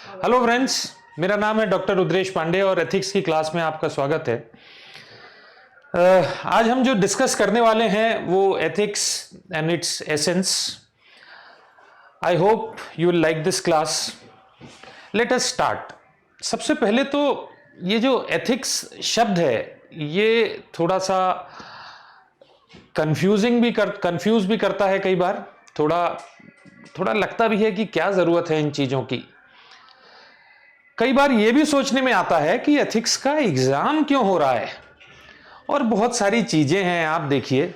Hello friends, मेरा नाम है डॉक्टर रुद्रेश पांडे और एथिक्स की क्लास में आपका स्वागत है। आज हम जो डिस्कस करने वाले हैं वो ethics and its essence. I hope you will like this class. Let us start. सबसे पहले तो ये जो एथिक्स शब्द है ये थोड़ा सा कंफ्यूज भी करता है कई बार। थोड़ा लगता भी है कि क्या जरूरत है इन चीजों की। कई बार यह भी सोचने में आता है कि एथिक्स का एग्जाम क्यों हो रहा है, और बहुत सारी चीजें हैं। आप देखिए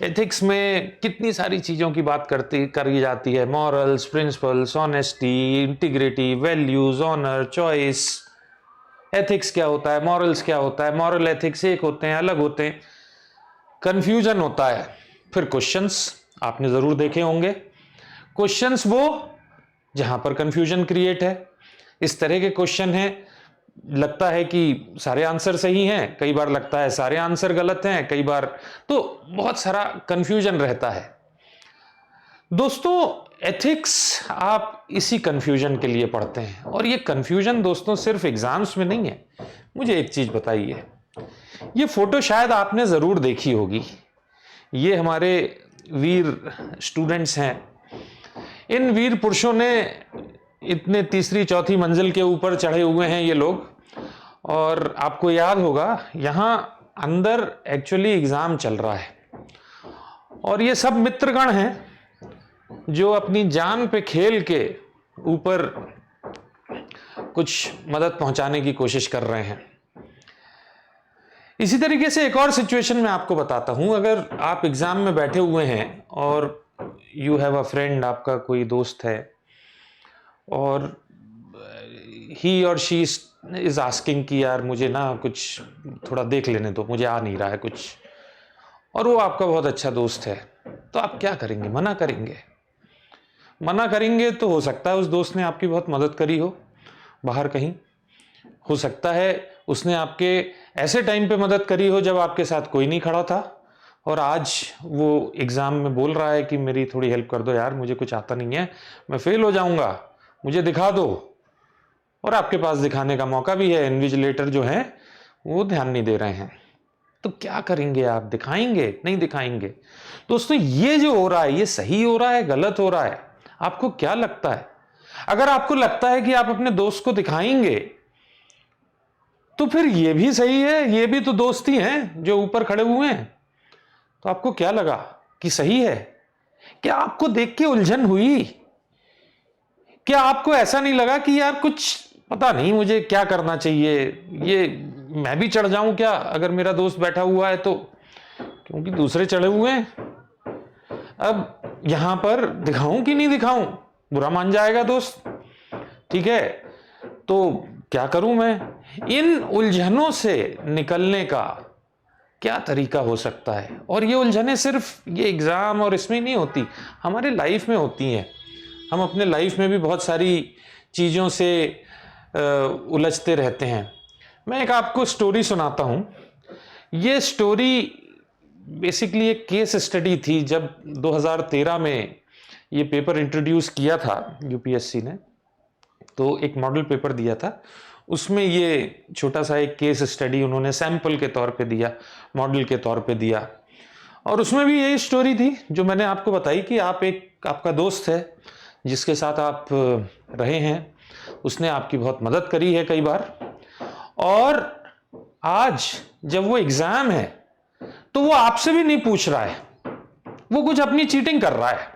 एथिक्स में कितनी सारी चीजों की बात करी जाती है। Morals, principles, honesty, integrity, values, honour, choice. Ethics क्या होता है, मॉरल्स क्या होता है, मॉरल एथिक्स एक होते हैं, अलग होते हैं, कंफ्यूजन होता है। फिर क्वेश्चंस आपने जरूर देखे होंगे। क्वेश्चंस वो जहां पर कंफ्यूजन क्रिएट है। इस तरह के क्वेश्चन हैं, लगता है कि सारे आंसर सही हैं, कई बार लगता है सारे आंसर गलत हैं, कई बार तो बहुत सारा कंफ्यूजन रहता है। दोस्तों, एथिक्स आप इसी कंफ्यूजन के लिए पढ़ते हैं, और ये कंफ्यूजन दोस्तों सिर्फ एग्जाम्स में नहीं है। मुझे एक चीज बताइए, ये फोटो शायद आपने जरूर देखी होगी। ये हमारे वीर स्टूडेंट्स हैं। इन वीर पुरुषों ने इतने तीसरी चौथी मंजिल के ऊपर चढ़े हुए हैं ये लोग, और आपको याद होगा यहां अंदर एक्चुअली एग्जाम चल रहा है, और ये सब मित्रगण हैं जो अपनी जान पे खेल के ऊपर कुछ मदद पहुंचाने की कोशिश कर रहे हैं। इसी तरीके से एक और सिचुएशन मैं आपको बताता हूं। अगर आप एग्जाम में बैठे हुए हैं और यू हैव अ फ्रेंड, आपका कोई दोस्त है, और ही और शी इज आस्किंग कि यार मुझे ना कुछ थोड़ा देख लेने दो, मुझे आ नहीं रहा है कुछ, और वो आपका बहुत अच्छा दोस्त है, तो आप क्या करेंगे? मना करेंगे। मना करेंगे तो हो सकता है उस दोस्त ने आपकी बहुत मदद करी हो बाहर कहीं। हो सकता है उसने आपके ऐसे टाइम पे मदद करी हो जब आपके साथ कोई नहीं खड़ा था, और आज वो एग्जाम में बोल रहा है कि मेरी थोड़ी हेल्प कर दो यार, मुझे कुछ आता नहीं है, मैं फेल हो जाऊंगा, मुझे दिखा दो। और आपके पास दिखाने का मौका भी है, इन्विजिलेटर जो है वो ध्यान नहीं दे रहे हैं, तो क्या करेंगे आप? दिखाएंगे? नहीं दिखाएंगे। दोस्तों, ये जो हो रहा है ये सही हो रहा है, गलत हो रहा है? आपको क्या लगता है? अगर आपको लगता है कि आप अपने दोस्त को दिखाएंगे तो फिर ये भी सही है, ये भी तो दोस्त ही हैं जो ऊपर खड़े हुए हैं। तो आपको क्या लगा कि सही है? क्या आपको देख के उलझन हुई? क्या आपको ऐसा नहीं लगा कि यार कुछ पता नहीं मुझे क्या करना चाहिए, ये मैं भी चढ़ जाऊं क्या अगर मेरा दोस्त बैठा हुआ है तो, क्योंकि दूसरे चढ़े हुए हैं। अब यहां पर दिखाऊं कि नहीं दिखाऊं? बुरा मान जाएगा दोस्त, ठीक है? तो क्या करूं मैं? इन उलझनों से निकलने का क्या तरीका हो सकता है? और ये उलझनें सिर्फ ये एग्जाम और इसमें नहीं होती, हमारे लाइफ में होती हैं। हम अपने लाइफ में भी बहुत सारी चीज़ों से उलझते रहते हैं। मैं एक आपको स्टोरी सुनाता हूं। ये स्टोरी बेसिकली एक केस स्टडी थी। जब 2013 में ये पेपर इंट्रोड्यूस किया था यूपीएससी ने, तो एक मॉडल पेपर दिया था, उसमें ये छोटा सा एक केस स्टडी उन्होंने सैंपल के तौर पे दिया, मॉडल के तौर पे दिया। और उसमें भी यही स्टोरी थी जो मैंने आपको बताई कि आपका दोस्त है जिसके साथ आप रहे हैं, उसने आपकी बहुत मदद करी है कई बार, और आज जब वो एग्जाम है तो वो आपसे भी नहीं पूछ रहा है, वो कुछ अपनी चीटिंग कर रहा है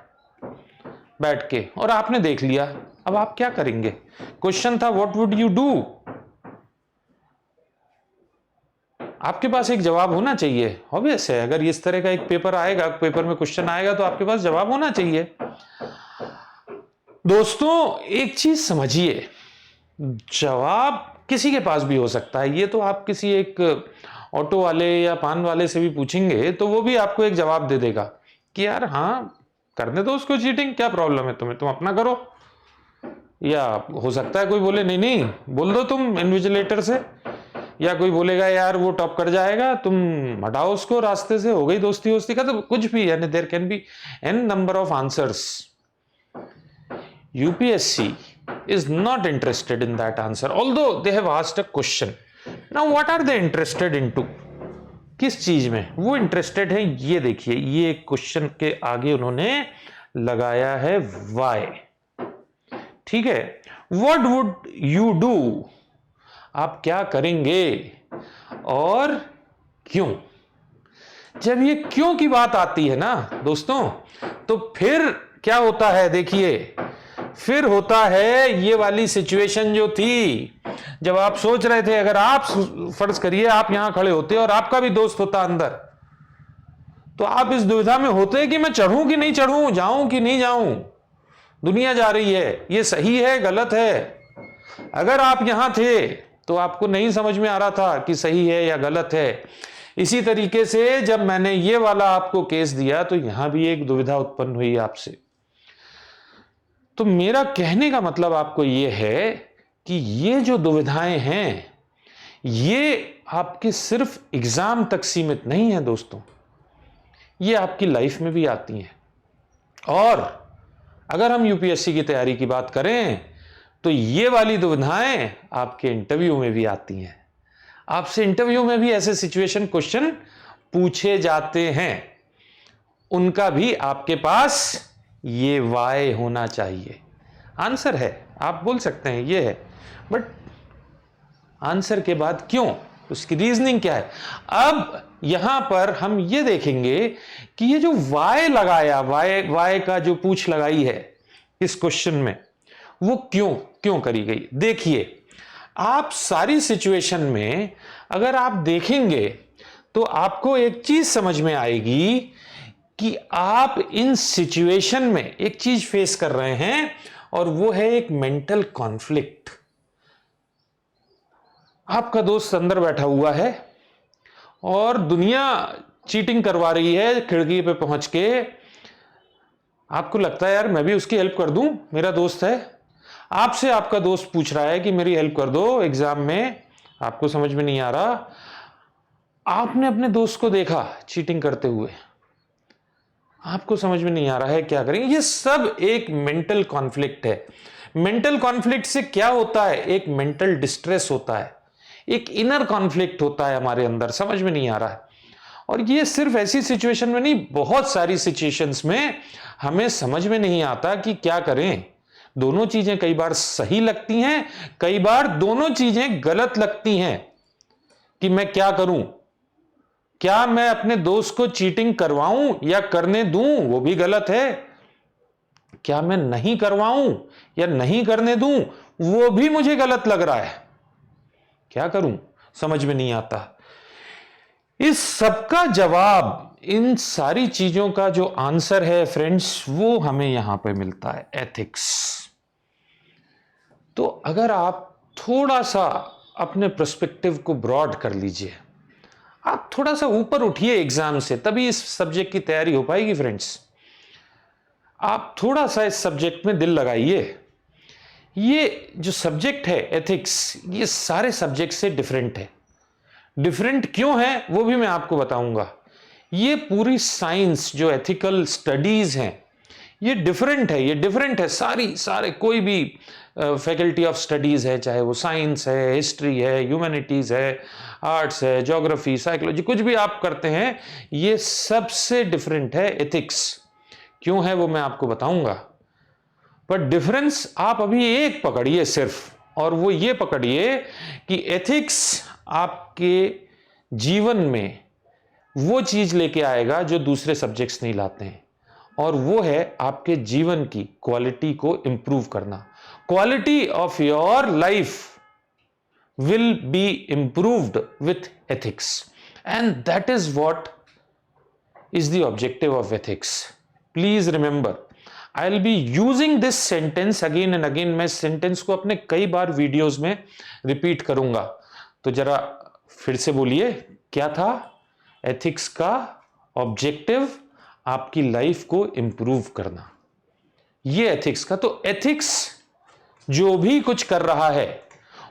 बैठ के, और आपने देख लिया। अब आप क्या करेंगे? क्वेश्चन था व्हाट वुड यू डू। आपके पास एक जवाब होना चाहिए, ऑब्वियस है। अगर इस तरह का एक पेपर आएगा, पेपर में क्वेश्चन आएगा, तो आपके पास जवाब होना चाहिए। दोस्तों, एक चीज समझिए, जवाब किसी के पास भी हो सकता है। ये तो आप किसी एक ऑटो वाले या पान वाले से भी पूछेंगे तो वो भी आपको एक जवाब दे देगा कि यार हाँ, करने दो उसको चीटिंग, क्या प्रॉब्लम है तुम्हें, तुम अपना करो। या हो सकता है कोई बोले नहीं नहीं, बोल दो तुम इन्विजिलेटर से, या कोई बोलेगा यार वो टॉप कर जाएगा, तुम हटाओ उसको रास्ते से, हो गई दोस्ती वोस्ती का। तो कुछ भी, there can be an number of answers. UPSC is not interested in that answer, although they have asked a question. Now what are they interested into? किस चीज में वो इंटरेस्टेड है, ये देखिए, ये क्वेश्चन के आगे उन्होंने लगाया है why. ठीक है, what would you do? आप क्या करेंगे और क्यों? जब ये क्यों की बात आती है ना दोस्तों, तो फिर क्या होता है, देखिए, फिर होता है ये वाली सिचुएशन जो थी, जब आप सोच रहे थे, अगर आप फर्ज करिए आप यहां खड़े होते और आपका भी दोस्त होता अंदर, तो आप इस दुविधा में होते कि मैं चढ़ूं कि नहीं चढ़ूं, जाऊं कि नहीं जाऊं, दुनिया जा रही है, ये सही है गलत है। अगर आप यहां थे तो आपको नहीं समझ में आ रहा था कि सही है या गलत है। इसी तरीके से जब मैंने ये वाला आपको केस दिया तो यहां भी एक दुविधा उत्पन्न हुई आपसे। तो मेरा कहने का मतलब आपको ये है कि ये जो दुविधाएं हैं, ये आपके सिर्फ एग्जाम तक सीमित नहीं है दोस्तों, ये आपकी लाइफ में भी आती हैं। और अगर हम यूपीएससी की तैयारी की बात करें तो ये वाली दुविधाएं आपके इंटरव्यू में भी आती हैं। आपसे इंटरव्यू में भी ऐसे सिचुएशन क्वेश्चन पूछे जाते हैं, उनका भी आपके पास ये वाई होना चाहिए। आंसर है, आप बोल सकते हैं ये है, बट आंसर के बाद क्यों, उसकी रीजनिंग क्या है। अब यहां पर हम ये देखेंगे कि ये जो वाई लगाया, वाई का जो पूछ लगाई है इस क्वेश्चन में, वो क्यों करी गई। देखिए, आप सारी सिचुएशन में अगर आप देखेंगे तो आपको एक चीज समझ में आएगी कि आप इन सिचुएशन में एक चीज फेस कर रहे हैं, और वो है एक मेंटल कॉन्फ्लिक्ट। आपका दोस्त अंदर बैठा हुआ है और दुनिया चीटिंग करवा रही है खिड़की पे पहुंच के। आपको लगता है यार मैं भी उसकी हेल्प कर दूं, मेरा दोस्त है। आपसे आपका दोस्त पूछ रहा है कि मेरी हेल्प कर दो एग्जाम में, आपको समझ में नहीं आ रहा। आपने अपने दोस्त को देखा चीटिंग करते हुए, आपको समझ में नहीं आ रहा है क्या करें। ये सब एक मेंटल कॉन्फ्लिक्ट है। मेंटल कॉन्फ्लिक्ट से क्या होता है, एक मेंटल डिस्ट्रेस होता है, एक इनर कॉन्फ्लिक्ट होता है हमारे अंदर, समझ में नहीं आ रहा है। और ये सिर्फ ऐसी सिचुएशन में नहीं, बहुत सारी सिचुएशंस में हमें समझ में नहीं आता कि क्या करें। दोनों चीजें कई बार सही लगती हैं, कई बार दोनों चीजें गलत लगती हैं कि मैं क्या करूं। क्या मैं अपने दोस्त को चीटिंग करवाऊं या करने दूं, वो भी गलत है। क्या मैं नहीं करवाऊं या नहीं करने दूं, वो भी मुझे गलत लग रहा है। क्या करूं, समझ में नहीं आता। इस सबका जवाब, इन सारी चीजों का जो आंसर है फ्रेंड्स, वो हमें यहां पे मिलता है, एथिक्स। तो अगर आप थोड़ा सा अपने पर्सपेक्टिव को ब्रॉड कर लीजिए, आप थोड़ा सा ऊपर उठिए एग्जाम से, तभी इस सब्जेक्ट की तैयारी हो पाएगी फ्रेंड्स। आप थोड़ा सा इस सब्जेक्ट में दिल लगाइए। ये जो सब्जेक्ट है एथिक्स, ये सारे सब्जेक्ट से डिफरेंट है। डिफरेंट क्यों है वो भी मैं आपको बताऊंगा। ये पूरी साइंस जो एथिकल स्टडीज हैं, ये डिफरेंट है, ये डिफरेंट है। सारे कोई भी फैकल्टी ऑफ स्टडीज है, चाहे वो साइंस है, हिस्ट्री है, ह्यूमैनिटीज है, आर्ट्स है, ज्योग्राफी, साइकोलॉजी, कुछ भी आप करते हैं, ये सबसे डिफरेंट है एथिक्स। क्यों है वो मैं आपको बताऊंगा। पर डिफरेंस आप अभी एक पकड़िए सिर्फ, और वो ये पकड़िए कि एथिक्स आपके जीवन में वो चीज लेके आएगा जो दूसरे सब्जेक्ट्स नहीं लाते हैं, और वो है आपके जीवन की क्वालिटी को इंप्रूव करना। Quality of your life will be improved with ethics, and that is what is the objective of ethics. Please remember, I will be using this sentence again and again. मैं sentence को अपने कई बार videos में repeat करूंगा, तो जरा फिर से बोलिए, क्या था एथिक्स का ऑब्जेक्टिव? आपकी लाइफ को इंप्रूव करना, ये एथिक्स का। तो एथिक्स जो भी कुछ कर रहा है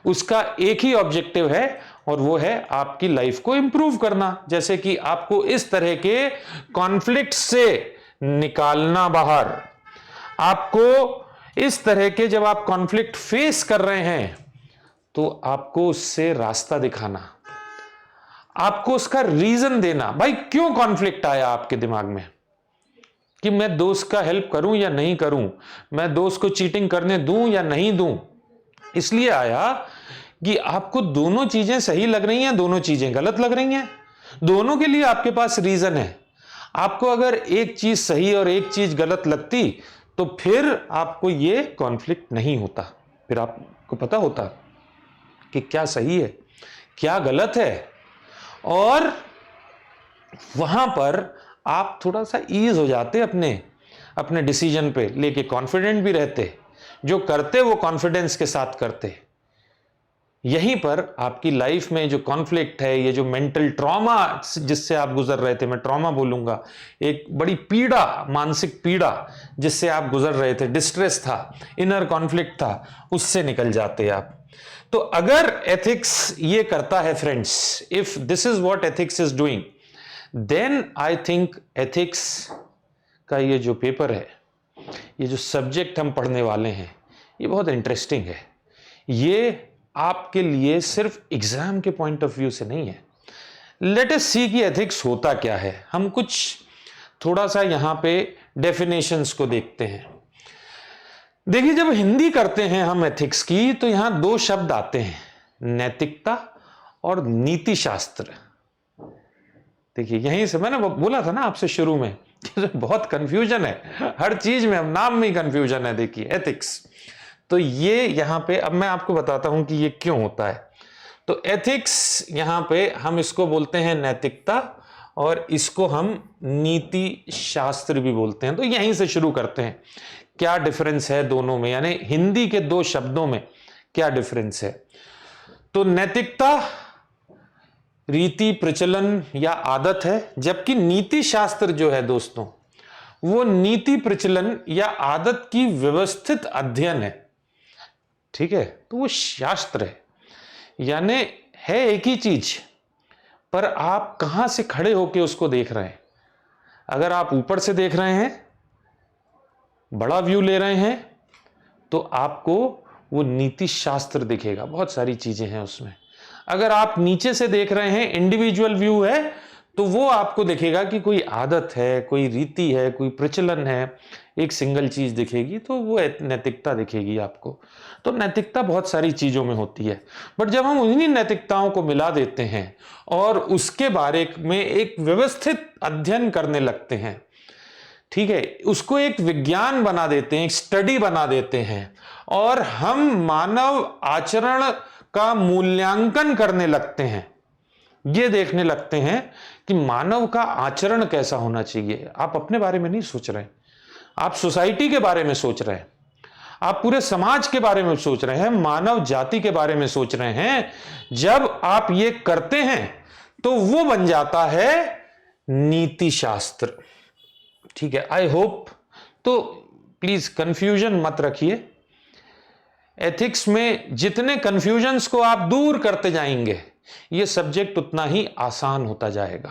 उसका एक ही ऑब्जेक्टिव है, और वो है आपकी लाइफ को इंप्रूव करना। जैसे कि आपको इस तरह के कॉन्फ्लिक्ट से निकालना बाहर, आपको इस तरह के जब आप कॉन्फ्लिक्ट फेस कर रहे हैं तो आपको उससे रास्ता दिखाना, आपको उसका रीजन देना, भाई क्यों कॉन्फ्लिक्ट आया आपके दिमाग में, कि मैं दोस्त का हेल्प करूं या नहीं करूं, मैं दोस्त को चीटिंग करने दूं या नहीं दूं। इसलिए आया कि आपको दोनों चीजें सही लग रही हैं, दोनों चीजें गलत लग रही हैं, दोनों के लिए आपके पास रीजन है। आपको अगर एक चीज सही और एक चीज गलत लगती तो फिर आपको ये कॉन्फ्लिक्ट नहीं होता, फिर आपको पता होता कि क्या सही है क्या गलत है, और वहां पर आप थोड़ा सा ईज हो जाते अपने अपने डिसीजन पे लेके, कॉन्फिडेंट भी रहते, जो करते वो कॉन्फिडेंस के साथ करते। यहीं पर आपकी लाइफ में जो कॉन्फ्लिक्ट है, ये जो मेंटल ट्रॉमा जिससे आप गुजर रहे थे, मैं ट्रॉमा बोलूंगा, एक बड़ी पीड़ा, मानसिक पीड़ा जिससे आप गुजर रहे थे, डिस्ट्रेस था, इनर कॉन्फ्लिक्ट था, उससे निकल जाते आप। तो अगर एथिक्स ये करता है friends, if this is what ethics is doing, then I think ethics का ये जो पेपर है, ये जो सब्जेक्ट हम पढ़ने वाले हैं, ये बहुत इंटरेस्टिंग है। ये आपके लिए सिर्फ एग्जाम के पॉइंट ऑफ व्यू से नहीं है। लेट अस सी कि एथिक्स होता क्या है। हम कुछ थोड़ा सा यहां पे डेफिनेशंस को देखते हैं। देखिए, जब हिंदी करते हैं हम एथिक्स की, तो यहां दो शब्द आते हैं, नैतिकता और नीति शास्त्र। देखिए, यहीं से मैंने बोला था ना आपसे शुरू में बहुत कंफ्यूजन है हर चीज में, नाम में ही कंफ्यूजन है। देखिए, एथिक्स, तो ये यहां पे अब मैं आपको बताता हूं कि ये क्यों होता है। तो एथिक्स यहां पे हम इसको बोलते हैं नैतिकता, और इसको हम नीति शास्त्र भी बोलते हैं। तो यहीं से शुरू करते हैं, क्या डिफरेंस है दोनों में, यानी हिंदी के दो शब्दों में क्या डिफरेंस है। तो नैतिकता रीति प्रचलन या आदत है, जबकि नीति शास्त्र जो है दोस्तों, वो नीति प्रचलन या आदत की व्यवस्थित अध्ययन है। ठीक है, तो वो शास्त्र है, यानी है एक ही चीज, पर आप कहां से खड़े होकर उसको देख रहे हैं। अगर आप ऊपर से देख रहे हैं, बड़ा व्यू ले रहे हैं, तो आपको वो नीति शास्त्र दिखेगा, बहुत सारी चीजें हैं उसमें। अगर आप नीचे से देख रहे हैं, इंडिविजुअल व्यू है, तो वो आपको दिखेगा कि कोई आदत है, कोई रीति है, कोई प्रचलन है, एक सिंगल चीज दिखेगी, तो वो नैतिकता दिखेगी आपको। तो नैतिकता बहुत सारी चीजों में होती है, बट जब हम उन्हीं नैतिकताओं को मिला देते हैं और उसके बारे में एक व्यवस्थित अध्ययन करने लगते हैं, ठीक है, उसको एक विज्ञान बना देते हैं, एक स्टडी बना देते हैं, और हम मानव आचरण का मूल्यांकन करने लगते हैं, ये देखने लगते हैं कि मानव का आचरण कैसा होना चाहिए। आप अपने बारे में नहीं सोच रहे, आप सोसाइटी के बारे में सोच रहे हैं, आप पूरे समाज के बारे में सोच रहे हैं, मानव जाति के बारे में सोच रहे हैं। जब आप ये करते हैं तो वो बन जाता है नीति शास्त्र। ठीक है, आई होप, तो प्लीज कंफ्यूजन मत रखिए। एथिक्स में जितने कंफ्यूजन्स को आप दूर करते जाएंगे, ये सब्जेक्ट उतना ही आसान होता जाएगा।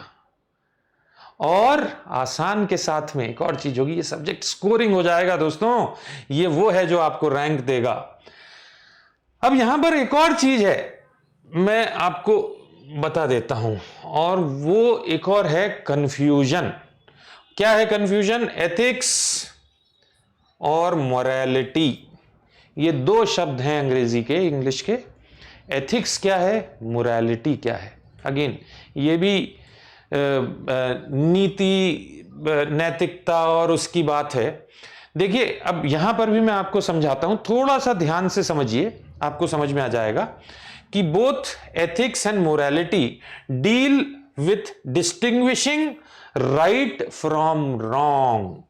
और आसान के साथ में एक और चीज होगी, ये सब्जेक्ट स्कोरिंग हो जाएगा दोस्तों। ये वो है जो आपको रैंक देगा। अब यहां पर एक और चीज है, मैं आपको बता देता हूं, और वो एक और है कंफ्यूजन। क्या है कंफ्यूजन? एथिक्स और मोरालिटी, ये दो शब्द हैं अंग्रेजी के, इंग्लिश के। एथिक्स क्या है, मोरालिटी क्या है। अगेन ये भी नीति, नैतिकता और उसकी बात है। देखिए, अब यहां पर भी मैं आपको समझाता हूं, थोड़ा सा ध्यान से समझिए, आपको समझ में आ जाएगा कि both ethics and morality deal with distinguishing right from wrong.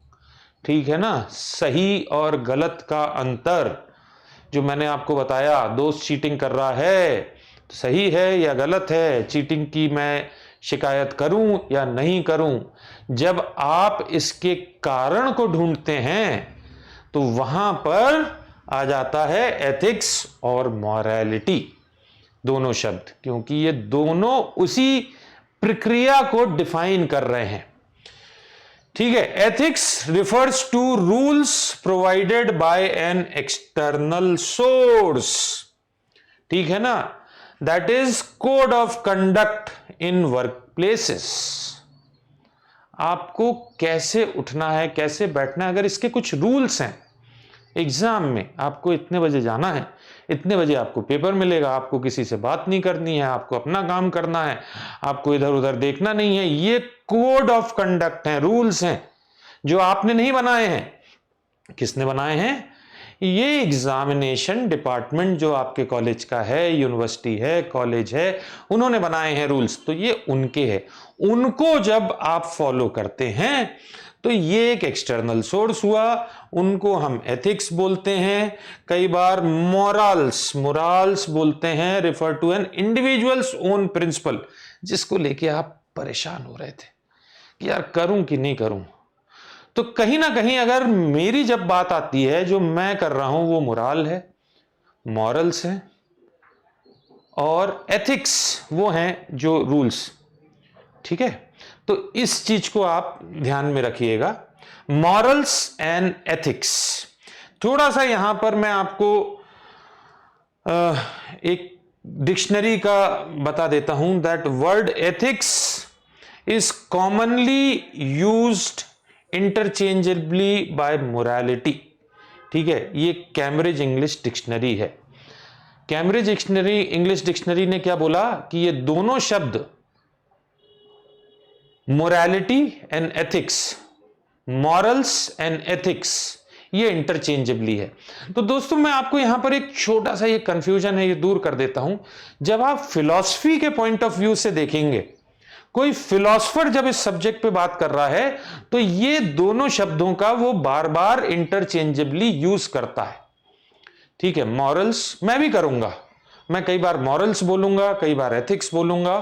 ठीक है ना, सही और गलत का अंतर जो मैंने आपको बताया। दोस्त चीटिंग कर रहा है, तो सही है या गलत है, चीटिंग की मैं शिकायत करूं या नहीं करूं। जब आप इसके कारण को ढूंढते हैं तो वहां पर आ जाता है एथिक्स और मॉरलिटी, दोनों शब्द, क्योंकि ये दोनों उसी प्रक्रिया को डिफाइन कर रहे हैं। ठीक है, ethics refers to rules provided by an external source, ठीक है ना, that is code of conduct in work places. आपको कैसे उठना है, कैसे बैठना है, अगर इसके कुछ रूल्स हैं, एग्जाम में आपको इतने बजे जाना है, इतने बजे आपको पेपर मिलेगा, आपको किसी से बात नहीं करनी है, आपको अपना काम करना है, आपको इधर उधर देखना नहीं है, ये कोड ऑफ कंडक्ट हैं, रूल्स हैं जो आपने नहीं बनाए हैं। किसने बनाए हैं? ये एग्जामिनेशन डिपार्टमेंट जो आपके कॉलेज का है, यूनिवर्सिटी है, कॉलेज है, उन्होंने बनाए हैं रूल्स, तो ये उनके हैं। उनको जब आप फॉलो करते हैं तो ये एक एक्सटर्नल सोर्स हुआ, उनको हम एथिक्स बोलते हैं, कई बार मोराल्स बोलते हैं, refer to an individuals own principle, जिसको लेके आप परेशान हो रहे थे कि यार करूं कि नहीं करूं। तो कहीं ना कहीं अगर मेरी जब बात आती है, जो मैं कर रहा हूं वो मोराल है, मॉरल्स है, और एथिक्स वो हैं जो रूल्स, ठीक है। तो इस चीज को आप ध्यान में रखिएगा, मॉरल्स एंड एथिक्स। थोड़ा सा यहां पर मैं आपको एक डिक्शनरी का बता देता हूं, that word ethics is commonly used interchangeably by morality, ठीक है। ये कैम्ब्रिज इंग्लिश डिक्शनरी है। कैम्ब्रिज इंग्लिश डिक्शनरी ने क्या बोला कि ये दोनों शब्द morality and ethics, morals and ethics, ये इंटरचेंजेबली है। तो दोस्तों मैं आपको यहां पर एक छोटा सा ये कंफ्यूजन है, ये दूर कर देता हूं। जब आप फिलॉसफी के पॉइंट ऑफ व्यू से देखेंगे, कोई फिलॉसफर जब इस सब्जेक्ट पे बात कर रहा है, तो ये दोनों शब्दों का वो बार बार इंटरचेंजेबली यूज करता है, ठीक है। मॉरल्स मैं भी करूंगा, मैं कई बार मॉरल्स बोलूंगा, कई बार एथिक्स बोलूंगा,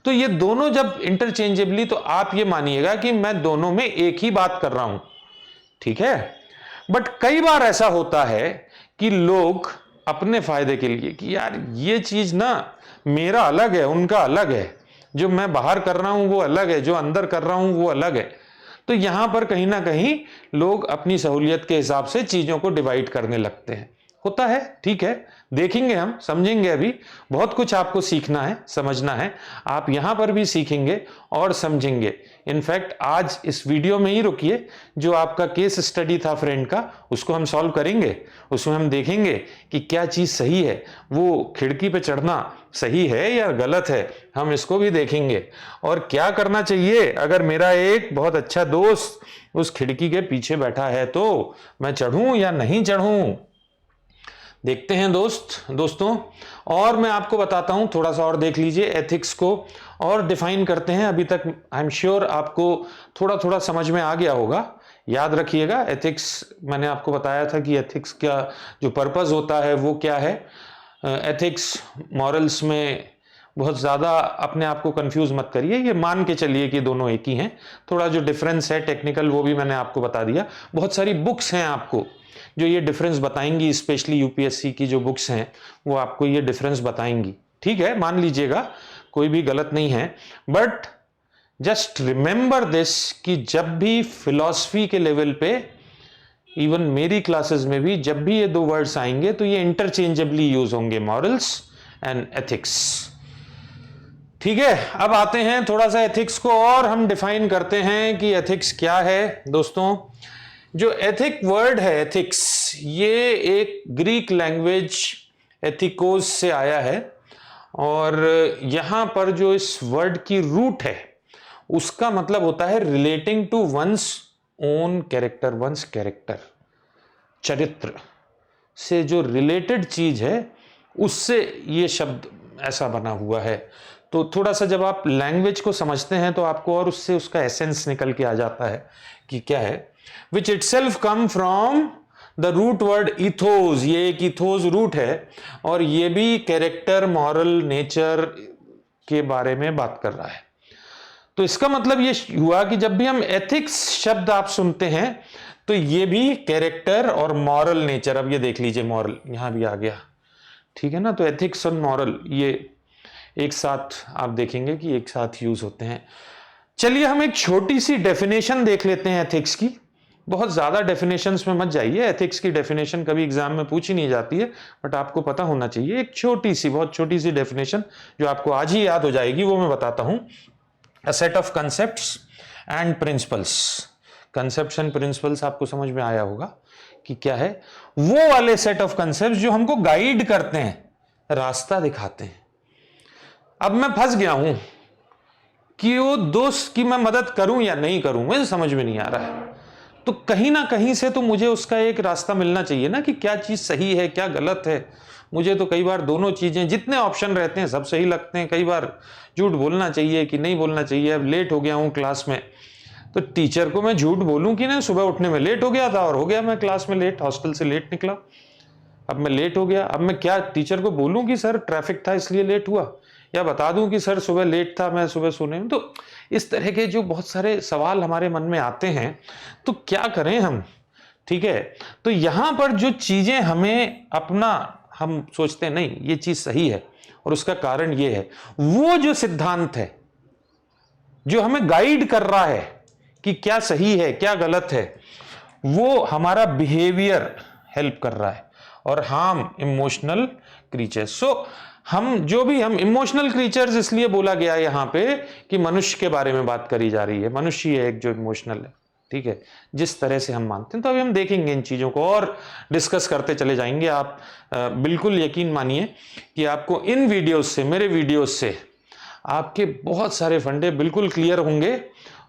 तो ये दोनों जब इंटरचेंजेबली, तो आप ये मानिएगा कि मैं दोनों में एक ही बात कर रहा हूं, ठीक है। बट कई बार ऐसा होता है कि लोग अपने फायदे के लिए, कि यार ये चीज ना मेरा अलग है, उनका अलग है, जो मैं बाहर कर रहा हूं वो अलग है, जो अंदर कर रहा हूं वो अलग है, तो यहां पर कहीं ना कहीं लोग अपनी सहूलियत के हिसाब से चीजों को डिवाइड करने लगते हैं। होता है, ठीक है, देखेंगे, हम समझेंगे। अभी बहुत कुछ आपको सीखना है, समझना है, आप यहां पर भी सीखेंगे और समझेंगे। इनफैक्ट आज इस वीडियो में ही रुकिए, जो आपका केस स्टडी था फ्रेंड का, उसको हम सॉल्व करेंगे। उसमें हम देखेंगे कि क्या चीज सही है, वो खिड़की पे चढ़ना सही है या गलत है, हम इसको भी देखेंगे। और क्या करना चाहिए अगर मेरा एक बहुत अच्छा दोस्त उस खिड़की के पीछे बैठा है, तो मैं चढ़ूं या नहीं चढ़ूं, देखते हैं दोस्तों। और मैं आपको बताता हूं, थोड़ा सा और देख लीजिए, एथिक्स को और डिफाइन करते हैं। अभी तक आई एम श्योर आपको थोड़ा थोड़ा समझ में आ गया होगा। याद रखिएगा, एथिक्स मैंने आपको बताया था कि एथिक्स का जो पर्पस होता है वो क्या है। एथिक्स मॉरल्स में बहुत ज़्यादा अपने आप को कंफ्यूज मत करिए, ये मान के चलिए कि दोनों एक ही हैं। थोड़ा जो डिफरेंस है टेक्निकल, वो भी मैंने आपको बता दिया। बहुत सारी बुक्स हैं आपको जो ये डिफरेंस बताएंगी, स्पेशली यूपीएससी की जो बुक्स हैं वो आपको ये डिफरेंस बताएंगी, ठीक है, मान लीजिएगा, कोई भी गलत नहीं है। बट जस्ट रिमेंबर दिस कि जब भी फिलॉसफी के लेवल पे, इवन मेरी क्लासेस में भी, जब भी ये दो वर्ड्स आएंगे तो ये इंटरचेंजेबली यूज होंगे, मॉरल्स एंड एथिक्स, ठीक है। अब आते हैं थोड़ा सा एथिक्स को और हम डिफाइन करते हैं कि एथिक्स क्या है। दोस्तों जो एथिक वर्ड है, एथिक्स, ये एक ग्रीक लैंग्वेज एथिकोस से आया है, और यहां पर जो इस वर्ड की रूट है उसका मतलब होता है relating to one's own character, one's character, चरित्र से जो रिलेटेड चीज है उससे ये शब्द ऐसा बना हुआ है। तो थोड़ा सा जब आप लैंग्वेज को समझते हैं तो आपको और उससे उसका एसेंस निकल के आ जाता है कि क्या है। Which itself come from the root word ethos, ये एक इथोस रूट है, और ये भी कैरेक्टर, मॉरल, नेचर के बारे में बात कर रहा है। तो इसका मतलब ये हुआ कि जब भी हम एथिक्स शब्द आप सुनते हैं तो ये भी कैरेक्टर और मॉरल नेचर, अब ये देख लीजिए मॉरल यहां भी आ गया, ठीक है ना। तो एथिक्स और मॉरल ये एक साथ आप देखेंगे कि एक साथ यूज होते हैं। चलिए हम एक छोटी सी डेफिनेशन देख लेते हैं एथिक्स की। बहुत ज्यादा डेफिनेशंस में मत जाइए, एथिक्स की डेफिनेशन कभी एग्जाम में पूछी नहीं जाती है, बट आपको पता होना चाहिए। एक छोटी सी, बहुत छोटी सी डेफिनेशन जो आपको आज ही याद हो जाएगी, वो मैं बताता हूं। A set of concepts and principles. Concepts and principles आपको समझ में आया होगा कि क्या है। वो वाले सेट ऑफ कंसेप्ट्स जो हमको गाइड करते हैं, रास्ता दिखाते हैं। अब मैं फंस गया हूं कि वो दोस्त की मैं मदद करूं या नहीं करूं, मुझे समझ में नहीं आ रहा है। तो कहीं ना कहीं से तो मुझे उसका एक रास्ता मिलना चाहिए ना, कि क्या चीज सही है क्या गलत है। मुझे तो कई बार दोनों चीजें, जितने ऑप्शन रहते हैं सब सही लगते हैं। कई बार झूठ बोलना चाहिए कि नहीं बोलना चाहिए। अब लेट हो गया हूं क्लास में, तो टीचर को मैं झूठ बोलूं कि नहीं, सुबह उठने में लेट हो गया था और हो गया मैं क्लास में लेट, हॉस्टल से लेट निकला। अब मैं लेट हो गया, अब मैं क्या टीचर को बोलूं कि सर ट्रैफिक था इसलिए लेट हुआ, या बता दूं कि सर सुबह लेट था, मैं सुबह सोने में। तो इस तरह के जो बहुत सारे सवाल हमारे मन में आते हैं, तो क्या करें हम। ठीक है, तो यहां पर जो चीजें हमें अपना, हम सोचते हैं नहीं ये चीज सही है और उसका कारण ये है, वो जो सिद्धांत है जो हमें गाइड कर रहा है कि क्या सही है क्या गलत है, वो हमारा बिहेवियर हेल्प कर रहा है। और हम इमोशनल क्रीचर्स, सो हम जो भी, हम इमोशनल क्रीचर्स इसलिए बोला गया यहां पे कि मनुष्य के बारे में बात करी जा रही है। मनुष्य ही है एक जो इमोशनल है। ठीक है, जिस तरह से हम मानते हैं। तो अभी हम देखेंगे इन चीजों को और डिस्कस करते चले जाएंगे। आप बिल्कुल यकीन मानिए कि आपको इन वीडियोस से, मेरे वीडियोस से आपके बहुत सारे फंडे बिल्कुल क्लियर होंगे।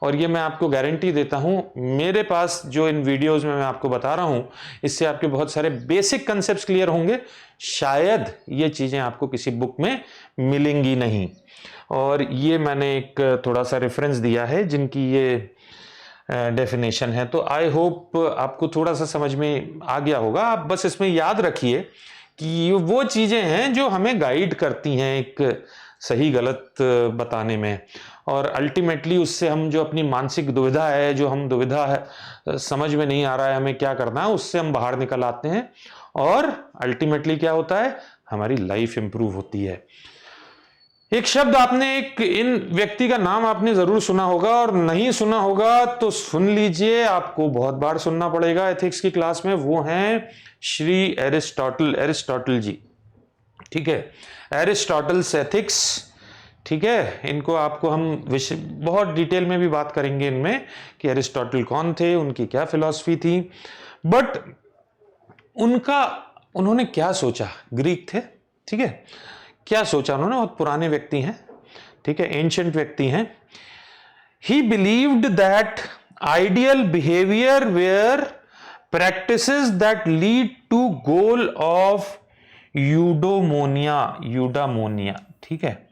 और ये मैं आपको गारंटी देता हूं, मेरे पास जो इन वीडियोस में मैं आपको बता रहा हूं, इससे आपके बहुत सारे बेसिक कंसेप्ट्स क्लियर होंगे। शायद ये चीजें आपको किसी बुक में मिलेंगी नहीं। और ये मैंने एक थोड़ा सा रेफरेंस दिया है जिनकी ये डेफिनेशन है। तो आई होप आपको थोड़ा सा समझ में आ गया होगा। आप बस इसमें याद रखिए कि ये वो चीजें हैं जो हमें गाइड करती हैं एक सही गलत बताने में। और अल्टीमेटली उससे हम जो अपनी मानसिक दुविधा है, जो हम दुविधा है, समझ में नहीं आ रहा है हमें क्या करना है, उससे हम बाहर निकल आते हैं। और अल्टीमेटली क्या होता है, हमारी लाइफ इंप्रूव होती है। एक शब्द आपने, एक इन व्यक्ति का नाम आपने जरूर सुना होगा, और नहीं सुना होगा तो सुन लीजिए, आपको बहुत बार सुनना पड़ेगा एथिक्स की क्लास में। वो हैं श्री एरिस्टोटल, एरिस्टोटल जी। ठीक है, एरिस्टोटल्स एथिक्स। ठीक है, इनको आपको हम बहुत डिटेल में भी बात करेंगे इनमें कि एरिस्टोटल कौन थे, उनकी क्या फिलॉसफी थी, बट उन्होंने क्या सोचा। ग्रीक थे, ठीक है, क्या सोचा उन्होंने, बहुत पुराने व्यक्ति हैं, ठीक है, एंशिएंट व्यक्ति हैं। He believed that ideal behaviour were practices that lead to goal of eudaimonia, eudaimonia. ठीक है,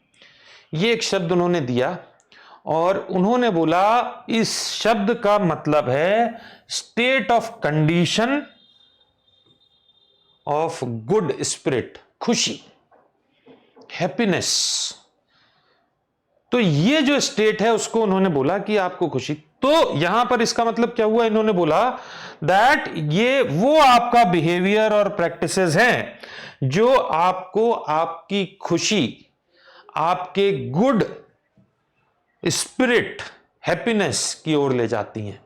ये एक शब्द उन्होंने दिया और उन्होंने बोला इस शब्द का मतलब है state of condition of good spirit, खुशी, हैप्पीनेस। तो ये जो स्टेट है उसको उन्होंने बोला कि आपको खुशी। तो यहां पर इसका मतलब क्या हुआ, इन्होंने बोला दैट ये वो आपका बिहेवियर और प्रैक्टिसेस हैं जो आपको आपकी खुशी, आपके गुड स्पिरिट, हैप्पीनेस की ओर ले जाती हैं।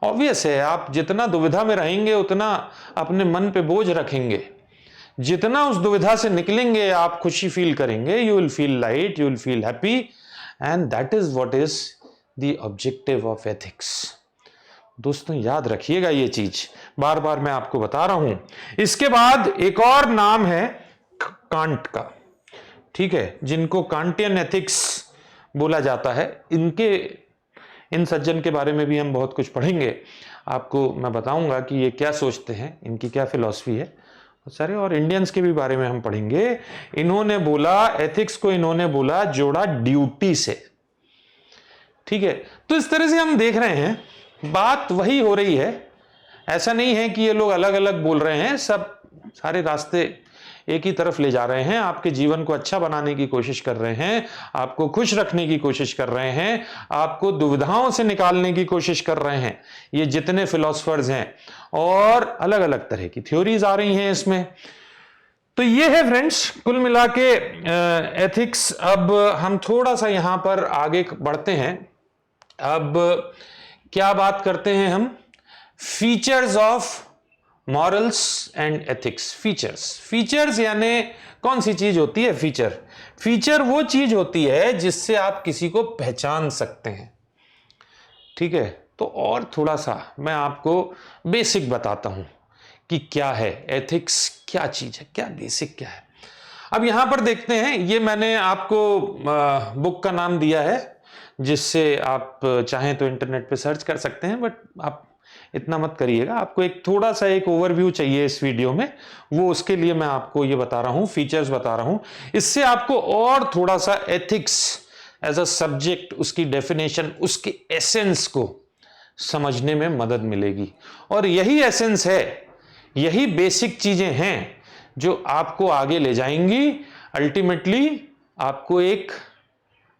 ऑब्वियस है, आप जितना दुविधा में रहेंगे उतना अपने मन पे बोझ रखेंगे, जितना उस दुविधा से निकलेंगे आप खुशी फील करेंगे, you will feel light, you will feel happy, and that is what is the objective of ethics. दोस्तों याद रखिएगा ये चीज, बार बार मैं आपको बता रहा हूं। इसके बाद एक और नाम है कांट का, ठीक है, जिनको कांटियन एथिक्स बोला जाता है। इन सज्जन के बारे में भी हम बहुत कुछ पढ़ेंगे, आपको मैं बताऊंगा कि ये क्या सोचते हैं, इनकी क्या फिलॉसफी है सारे। और इंडियंस के भी बारे में हम पढ़ेंगे। इन्होंने बोला, एथिक्स को इन्होंने बोला जोड़ा ड्यूटी से। ठीक है, तो इस तरह से हम देख रहे हैं बात वही हो रही है। ऐसा नहीं है कि ये लोग अलग अलग बोल रहे हैं, सब सारे रास्ते एक ही तरफ ले जा रहे हैं। आपके जीवन को अच्छा बनाने की कोशिश कर रहे हैं, आपको खुश रखने की कोशिश कर रहे हैं, आपको दुविधाओं से निकालने की कोशिश कर रहे हैं ये जितने फिलोसफर्स हैं। और अलग अलग तरह की थ्योरीज आ रही हैं इसमें। तो ये है फ्रेंड्स कुल मिला के एथिक्स। अब हम थोड़ा सा यहां पर आगे बढ़ते हैं अब क्या बात करते हैं हम, features of morals and ethics. Features यानी कौन सी चीज होती है फीचर? फीचर वो चीज होती है जिससे आप किसी को पहचान सकते हैं, ठीक है। तो और थोड़ा सा मैं आपको बेसिक बताता हूं कि क्या है एथिक्स, क्या चीज है, क्या बेसिक क्या है। अब यहां पर देखते हैं, ये मैंने आपको बुक का नाम दिया है, जिससे आप चाहें तो इंटरनेट पे सर्च कर सकते हैं, बट आप इतना मत करिएगा, आपको एक थोड़ा सा एक ओवरव्यू चाहिए इस वीडियो में, वो उसके लिए मैं आपको ये बता रहा हूं, फीचर्स बता रहा हूं। इससे आपको और थोड़ा सा एथिक्स एज अ सब्जेक्ट, उसकी डेफिनेशन, उसके एसेंस को समझने में मदद मिलेगी। और यही एसेंस है, यही बेसिक चीजें हैं जो आपको आगे ले जाएंगी, अल्टीमेटली आपको एक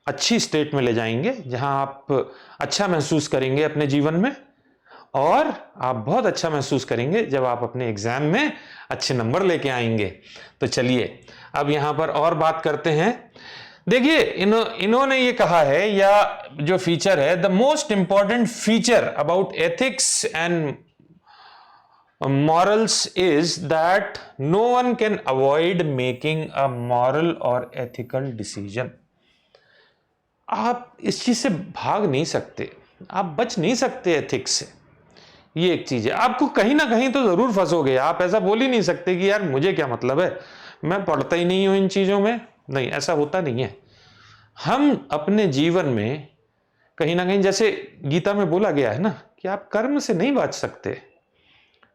अच्छी स्टेट में ले जाएंगे, जहां आप अच्छा महसूस करेंगे अपने जीवन में, और आप बहुत अच्छा महसूस करेंगे जब आप अपने एग्जाम में अच्छे नंबर लेके आएंगे। तो चलिए अब यहां पर और बात करते हैं। देखिए इन्होंने ये कहा है, या जो फीचर है, the most important feature about ethics and morals is that no one can avoid making a moral or ethical decision। आप इस चीज से भाग नहीं सकते, आप बच नहीं सकते एथिक्स से। ये एक चीज है, आपको कहीं ना कहीं तो जरूर फंसोगे, आप ऐसा बोल ही नहीं सकते कि यार मुझे क्या मतलब है, मैं पढ़ता ही नहीं हूं इन चीजों में। नहीं, ऐसा होता नहीं है। हम अपने जीवन में कहीं ना कहीं, जैसे गीता में बोला गया है ना, कि आप कर्म से नहीं बच सकते।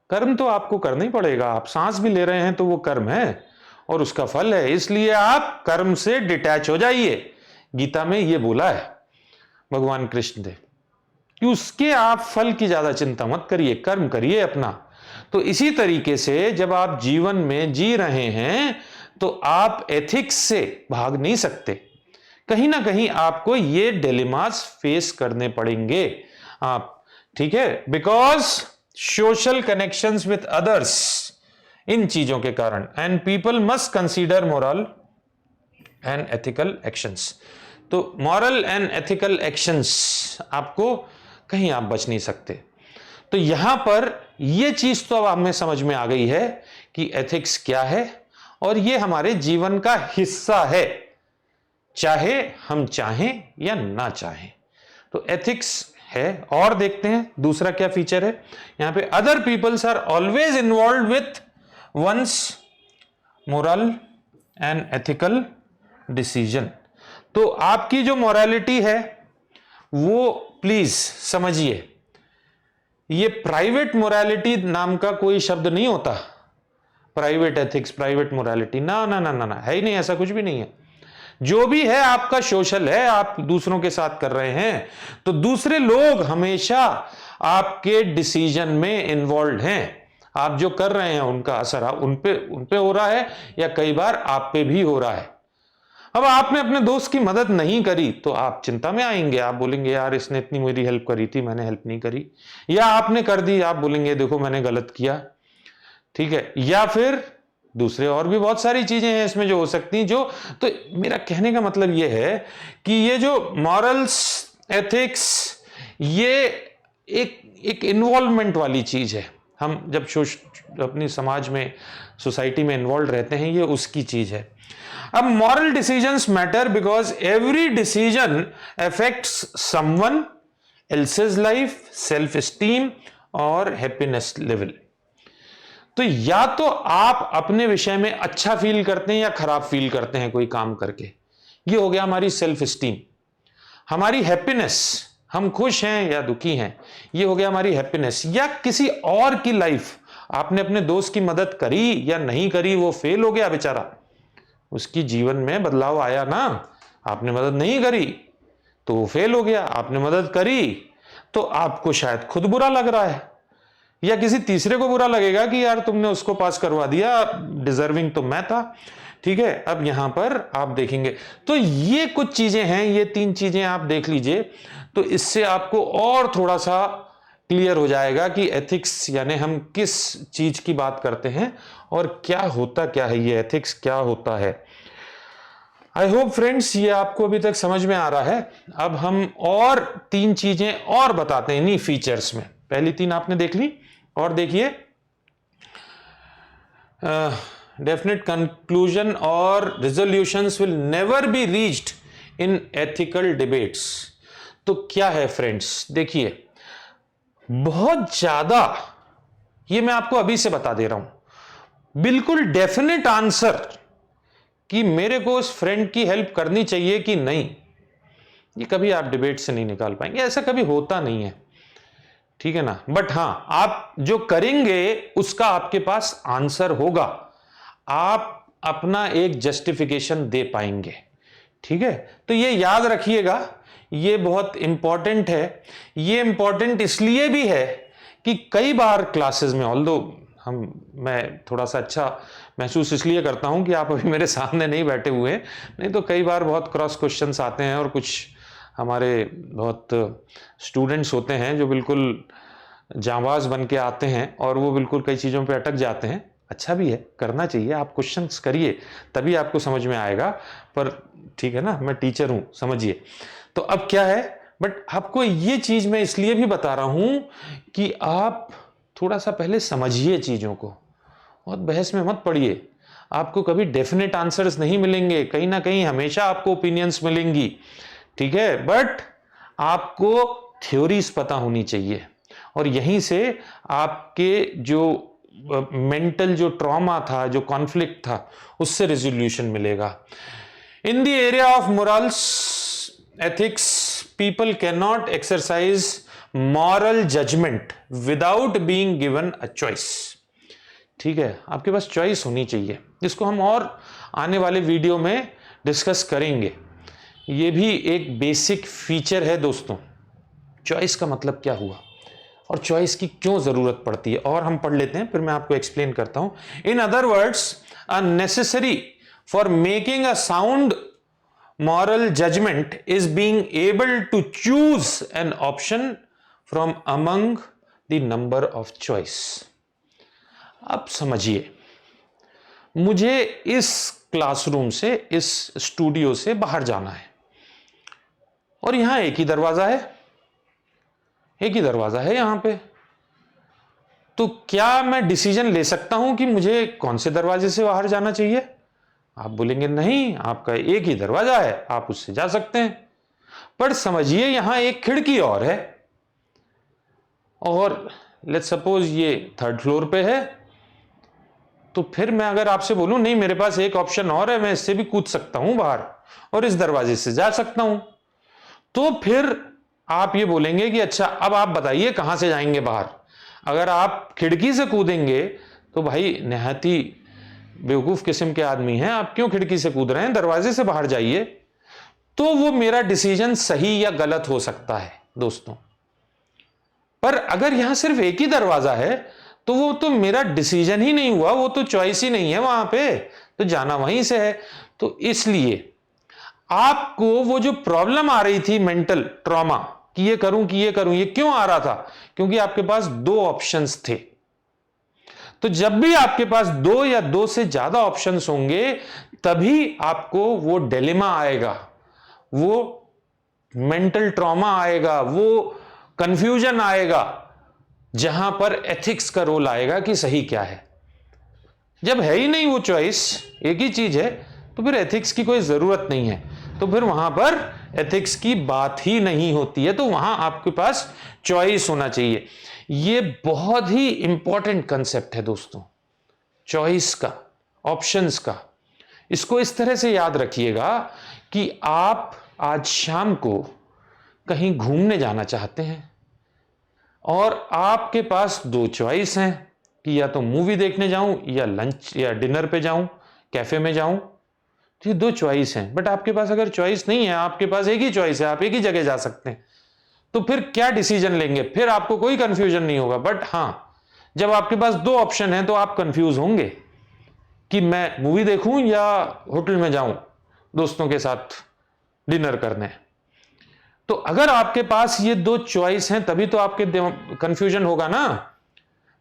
कर्म तो आपको करना ही पड़ेगा, आप सांस भी ले रहे हैं तो वो कर्म है और उसका फल है, इसलिए आप कर्म से डिटैच हो जाइए। गीता में ये बोला है भगवान कृष्ण ने कि उसके आप फल की ज्यादा चिंता मत करिए, कर्म करिए अपना। तो इसी तरीके से जब आप जीवन में जी रहे हैं तो आप एथिक्स से भाग नहीं सकते, कहीं ना कहीं आपको ये डिलेमास फेस करने पड़ेंगे आप, ठीक है। Because social connections with others, इन चीजों के कारण, and people must consider moral and ethical actions. तो मॉरल एंड एथिकल एक्शंस आपको कहीं आप बच नहीं सकते। तो यहां पर यह चीज तो अब हमें समझ में आ गई है कि एथिक्स क्या है, और यह हमारे जीवन का हिस्सा है, चाहे हम चाहें या ना चाहें। तो एथिक्स है। और देखते हैं दूसरा क्या फीचर है यहां पे, other peoples are always involve with one's moral and ethical decision. तो आपकी जो मोरालिटी है वो प्लीज समझिए, ये प्राइवेट मोरालिटी नाम का कोई शब्द नहीं होता। प्राइवेट एथिक्स, प्राइवेट मोरालिटी, ना ना ना ना ना, है ही नहीं, ऐसा कुछ भी नहीं है। जो भी है आपका सोशल है, आप दूसरों के साथ कर रहे हैं, तो दूसरे लोग हमेशा आपके डिसीजन में इन्वॉल्व हैं। आप जो कर रहे हैं उनका असर उन पे हो रहा है, या कई बार आप पे भी हो रहा है। अब आपने अपने दोस्त की मदद नहीं करी तो आप चिंता में आएंगे, आप बोलेंगे यार इसने इतनी मेरी हेल्प करी थी, मैंने हेल्प नहीं करी। या आपने कर दी, आप बोलेंगे देखो मैंने गलत किया, ठीक है। या फिर दूसरे और भी बहुत सारी चीजें हैं इसमें जो हो सकती हैं। जो तो मेरा कहने का मतलब यह है कि ये जो मॉरल्स, एथिक्स, ये एक इन्वॉल्वमेंट वाली चीज है। हम जब अपनी समाज में, सोसाइटी में इन्वॉल्व रहते हैं, ये उसकी चीज है। अब moral decisions matter because every decision affects someone else's life, self esteem और हैप्पीनेस लेवल। तो या तो आप अपने विषय में अच्छा फील करते हैं या खराब फील करते हैं कोई काम करके, ये हो गया हमारी सेल्फ एस्टीम। हमारी हैप्पीनेस, हम खुश हैं या दुखी हैं, ये हो गया हमारी हैप्पीनेस। या किसी और की लाइफ, आपने अपने दोस्त की मदद करी या नहीं करी, वो फेल हो गया बेचारा, उसकी जीवन में बदलाव आया ना, आपने मदद नहीं करी तो वो फेल हो गया, आपने मदद करी तो आपको शायद खुद बुरा लग रहा है, या किसी तीसरे को बुरा लगेगा कि यार तुमने उसको पास करवा दिया, डिजर्विंग तो मैं था, ठीक है। अब यहां पर आप देखेंगे तो ये कुछ चीजें हैं, ये 3 चीजें आप देख लीजिए, तो इससे आपको और थोड़ा सा क्लियर हो जाएगा कि एथिक्स यानी हम किस चीज की बात करते हैं और क्या होता क्या है, ये एथिक्स क्या होता है। आई होप फ्रेंड्स ये आपको अभी तक समझ में आ रहा है। अब हम और 3 चीजें और बताते हैं इन्हीं फीचर्स में। पहली 3 आपने देख ली, और देखिए डेफिनेट कंक्लूजन और resolutions will never be reached in ethical debates. तो क्या है फ्रेंड्स, देखिए बहुत ज्यादा, ये मैं आपको अभी से बता दे रहा हूं, बिल्कुल डेफिनेट आंसर कि मेरे को उस फ्रेंड की हेल्प करनी चाहिए कि नहीं, ये कभी आप डिबेट से नहीं निकाल पाएंगे, ऐसा कभी होता नहीं है, ठीक है ना। बट हां, आप जो करेंगे उसका आपके पास आंसर होगा, आप अपना एक जस्टिफिकेशन दे पाएंगे, ठीक है। तो ये याद रखिएगा, ये बहुत इंपॉर्टेंट है। ये इंपॉर्टेंट इसलिए भी है कि कई बार क्लासेस में, ऑल्दो मैं थोड़ा सा अच्छा महसूस इसलिए करता हूं कि आप अभी मेरे सामने नहीं बैठे हुए हैं, नहीं तो कई बार बहुत क्रॉस क्वेश्चंस आते हैं और कुछ हमारे बहुत स्टूडेंट्स होते हैं जो बिल्कुल जांबाज बन के आते हैं और वो बिल्कुल कई चीज़ों पे अटक जाते हैं। अच्छा भी है, करना चाहिए, आप क्वेश्चंस करिए तभी आपको समझ में आएगा, पर ठीक है ना, मैं टीचर हूं, समझिए। तो अब क्या है, बट आपको ये चीज़ मैं इसलिए भी बता रहा हूं कि आप थोड़ा सा पहले समझिए चीज़ों को, बहुत बहस में मत पड़िए। आपको कभी डेफिनेट आंसर्स नहीं मिलेंगे, कहीं ना कहीं हमेशा आपको ओपिनियंस मिलेंगी, ठीक है, बट आपको थ्योरीज पता होनी चाहिए, और यहीं से आपके जो मेंटल जो ट्रॉमा था, जो कॉन्फ्लिक्ट था, उससे रेजोल्यूशन मिलेगा। In the area of morals ethics people can not exercise moral judgement without being given a choice, ठीक है। आपके पास चॉइस होनी चाहिए, जिसको हम और आने वाले वीडियो में डिस्कस करेंगे। ये भी एक बेसिक फीचर है दोस्तों। चॉइस का मतलब क्या हुआ और चॉइस की क्यों जरूरत पड़ती है, और हम पढ़ लेते हैं, फिर मैं आपको एक्सप्लेन करता हूं। In other words, a necessary for making a sound moral judgment is being able to choose an option from among the number of choice। अब समझिए, मुझे इस क्लासरूम से, इस स्टूडियो से बाहर जाना है, और यहां एक ही दरवाजा है, एक ही दरवाजा है यहां पे। तो क्या मैं डिसीजन ले सकता हूं कि मुझे कौन से दरवाजे से बाहर जाना चाहिए? आप बोलेंगे नहीं, आपका एक ही दरवाजा है, आप उससे जा सकते हैं। पर समझिए यहां एक खिड़की और है, और लेट्स सपोज ये 3rd फ्लोर पे है। तो फिर मैं अगर आपसे बोलूं नहीं, मेरे पास एक ऑप्शन और है, मैं इससे भी कूद सकता हूं बाहर और इस दरवाजे से जा सकता हूं, तो फिर आप ये बोलेंगे कि अच्छा अब आप बताइए कहां से जाएंगे बाहर। अगर आप खिड़की से कूदेंगे तो भाई निहायत ही बेवकूफ किस्म के आदमी हैं, आप क्यों खिड़की से कूद रहे हैं, दरवाजे से बाहर जाइए। तो वो मेरा डिसीजन सही या गलत हो सकता है दोस्तों, पर अगर यहां सिर्फ एक ही दरवाजा है तो वो तो मेरा डिसीजन ही नहीं हुआ, वो तो चॉइस ही नहीं है वहां पे, तो जाना वहीं से है। तो इसलिए आपको वो जो प्रॉब्लम आ रही थी, मेंटल ट्रॉमा, कि ये करूं कि ये करूं, ये क्यों आ रहा था? क्योंकि आपके पास 2 ऑप्शंस थे। तो जब भी आपके पास 2 या 2 से ज्यादा ऑप्शंस होंगे, तभी आपको वो डिलेमा आएगा, वो मेंटल ट्रॉमा आएगा, वो कंफ्यूजन आएगा, जहां पर एथिक्स का रोल आएगा कि सही क्या है। जब है ही नहीं वो चॉइस, एक ही चीज है, तो फिर एथिक्स की कोई जरूरत नहीं है, तो फिर वहां पर एथिक्स की बात ही नहीं होती है। तो वहां आपके पास चॉइस होना चाहिए। ये बहुत ही इंपॉर्टेंट कंसेप्ट है दोस्तों, चॉइस का, ऑप्शंस का। इसको इस तरह से याद रखिएगा कि आप आज शाम को कहीं घूमने जाना चाहते हैं और आपके पास 2 चॉइस हैं कि या तो मूवी देखने जाऊं या लंच या डिनर पे जाऊं, कैफे में जाऊं। तो ये 2 चॉइस हैं, बट आपके पास अगर चॉइस नहीं है, आपके पास एक ही चॉइस है, आप एक ही जगह जा सकते हैं, तो फिर क्या डिसीजन लेंगे? फिर आपको कोई कंफ्यूजन नहीं होगा। बट हां, जब आपके पास 2 ऑप्शन हैं तो आप कंफ्यूज होंगे कि मैं मूवी देखूं या होटल में जाऊं दोस्तों के साथ डिनर करने। तो अगर आपके पास ये 2 चॉइस हैं तभी तो आपके कंफ्यूजन होगा ना।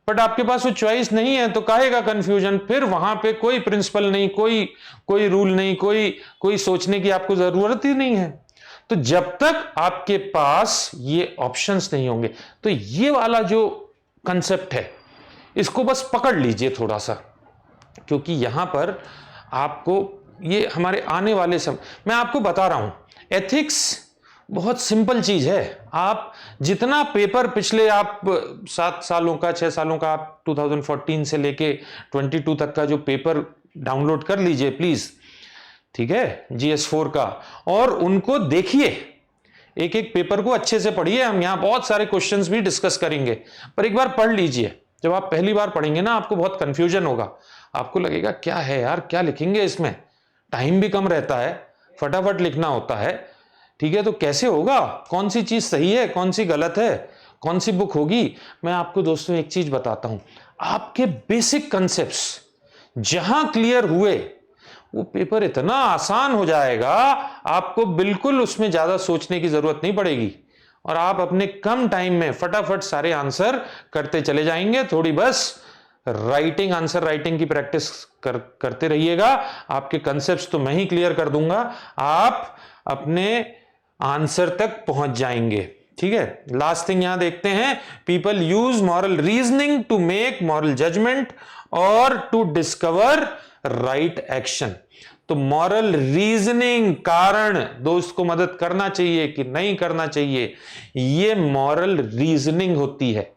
बट आपके पास वो चॉइस नहीं है तो काहेगा कंफ्यूजन? फिर वहां पे कोई प्रिंसिपल नहीं, कोई रूल नहीं, कोई सोचने की आपको जरूरत ही नहीं है। तो जब तक आपके पास ये ऑप्शंस नहीं होंगे, तो ये वाला जो कंसेप्ट है इसको बस पकड़ लीजिए थोड़ा सा, क्योंकि यहां पर आपको ये हमारे आने वाले समय, मैं आपको बता रहा हूं एथिक्स बहुत सिंपल चीज है। आप जितना पेपर पिछले आप 7 सालों का 6 सालों का, आप 2014 से लेके 22 तक का जो पेपर डाउनलोड कर लीजिए प्लीज, ठीक है, GS4 का, और उनको देखिए, एक एक पेपर को अच्छे से पढ़िए। हम यहाँ बहुत सारे क्वेश्चंस भी डिस्कस करेंगे, पर एक बार पढ़ लीजिए। जब आप पहली बार पढ़ेंगे ना, आपको बहुत कंफ्यूजन होगा, आपको लगेगा क्या है यार, क्या लिखेंगे इसमें, टाइम भी कम रहता है, फटाफट लिखना होता है, ठीक है, तो कैसे होगा, कौन सी चीज सही है, कौन सी गलत है, कौन सी बुक होगी। मैं आपको दोस्तों एक चीज बताता हूं, आपके बेसिक कंसेप्ट्स जहां क्लियर हुए, वो पेपर इतना आसान हो जाएगा, आपको बिल्कुल उसमें ज्यादा सोचने की जरूरत नहीं पड़ेगी, और आप अपने कम टाइम में फटाफट सारे आंसर करते चले जाएंगे। थोड़ी बस राइटिंग, आंसर राइटिंग की प्रैक्टिस करते रहिएगा। आपके कंसेप्ट्स तो मैं ही क्लियर कर दूंगा, आप अपने आंसर तक पहुंच जाएंगे, ठीक है। लास्ट थिंग यहां देखते हैं, people use moral reasoning to make moral judgement और टू डिस्कवर राइट एक्शन। तो मॉरल रीजनिंग, कारण दोस्त को मदद करना चाहिए कि नहीं करना चाहिए, ये मॉरल रीजनिंग होती है,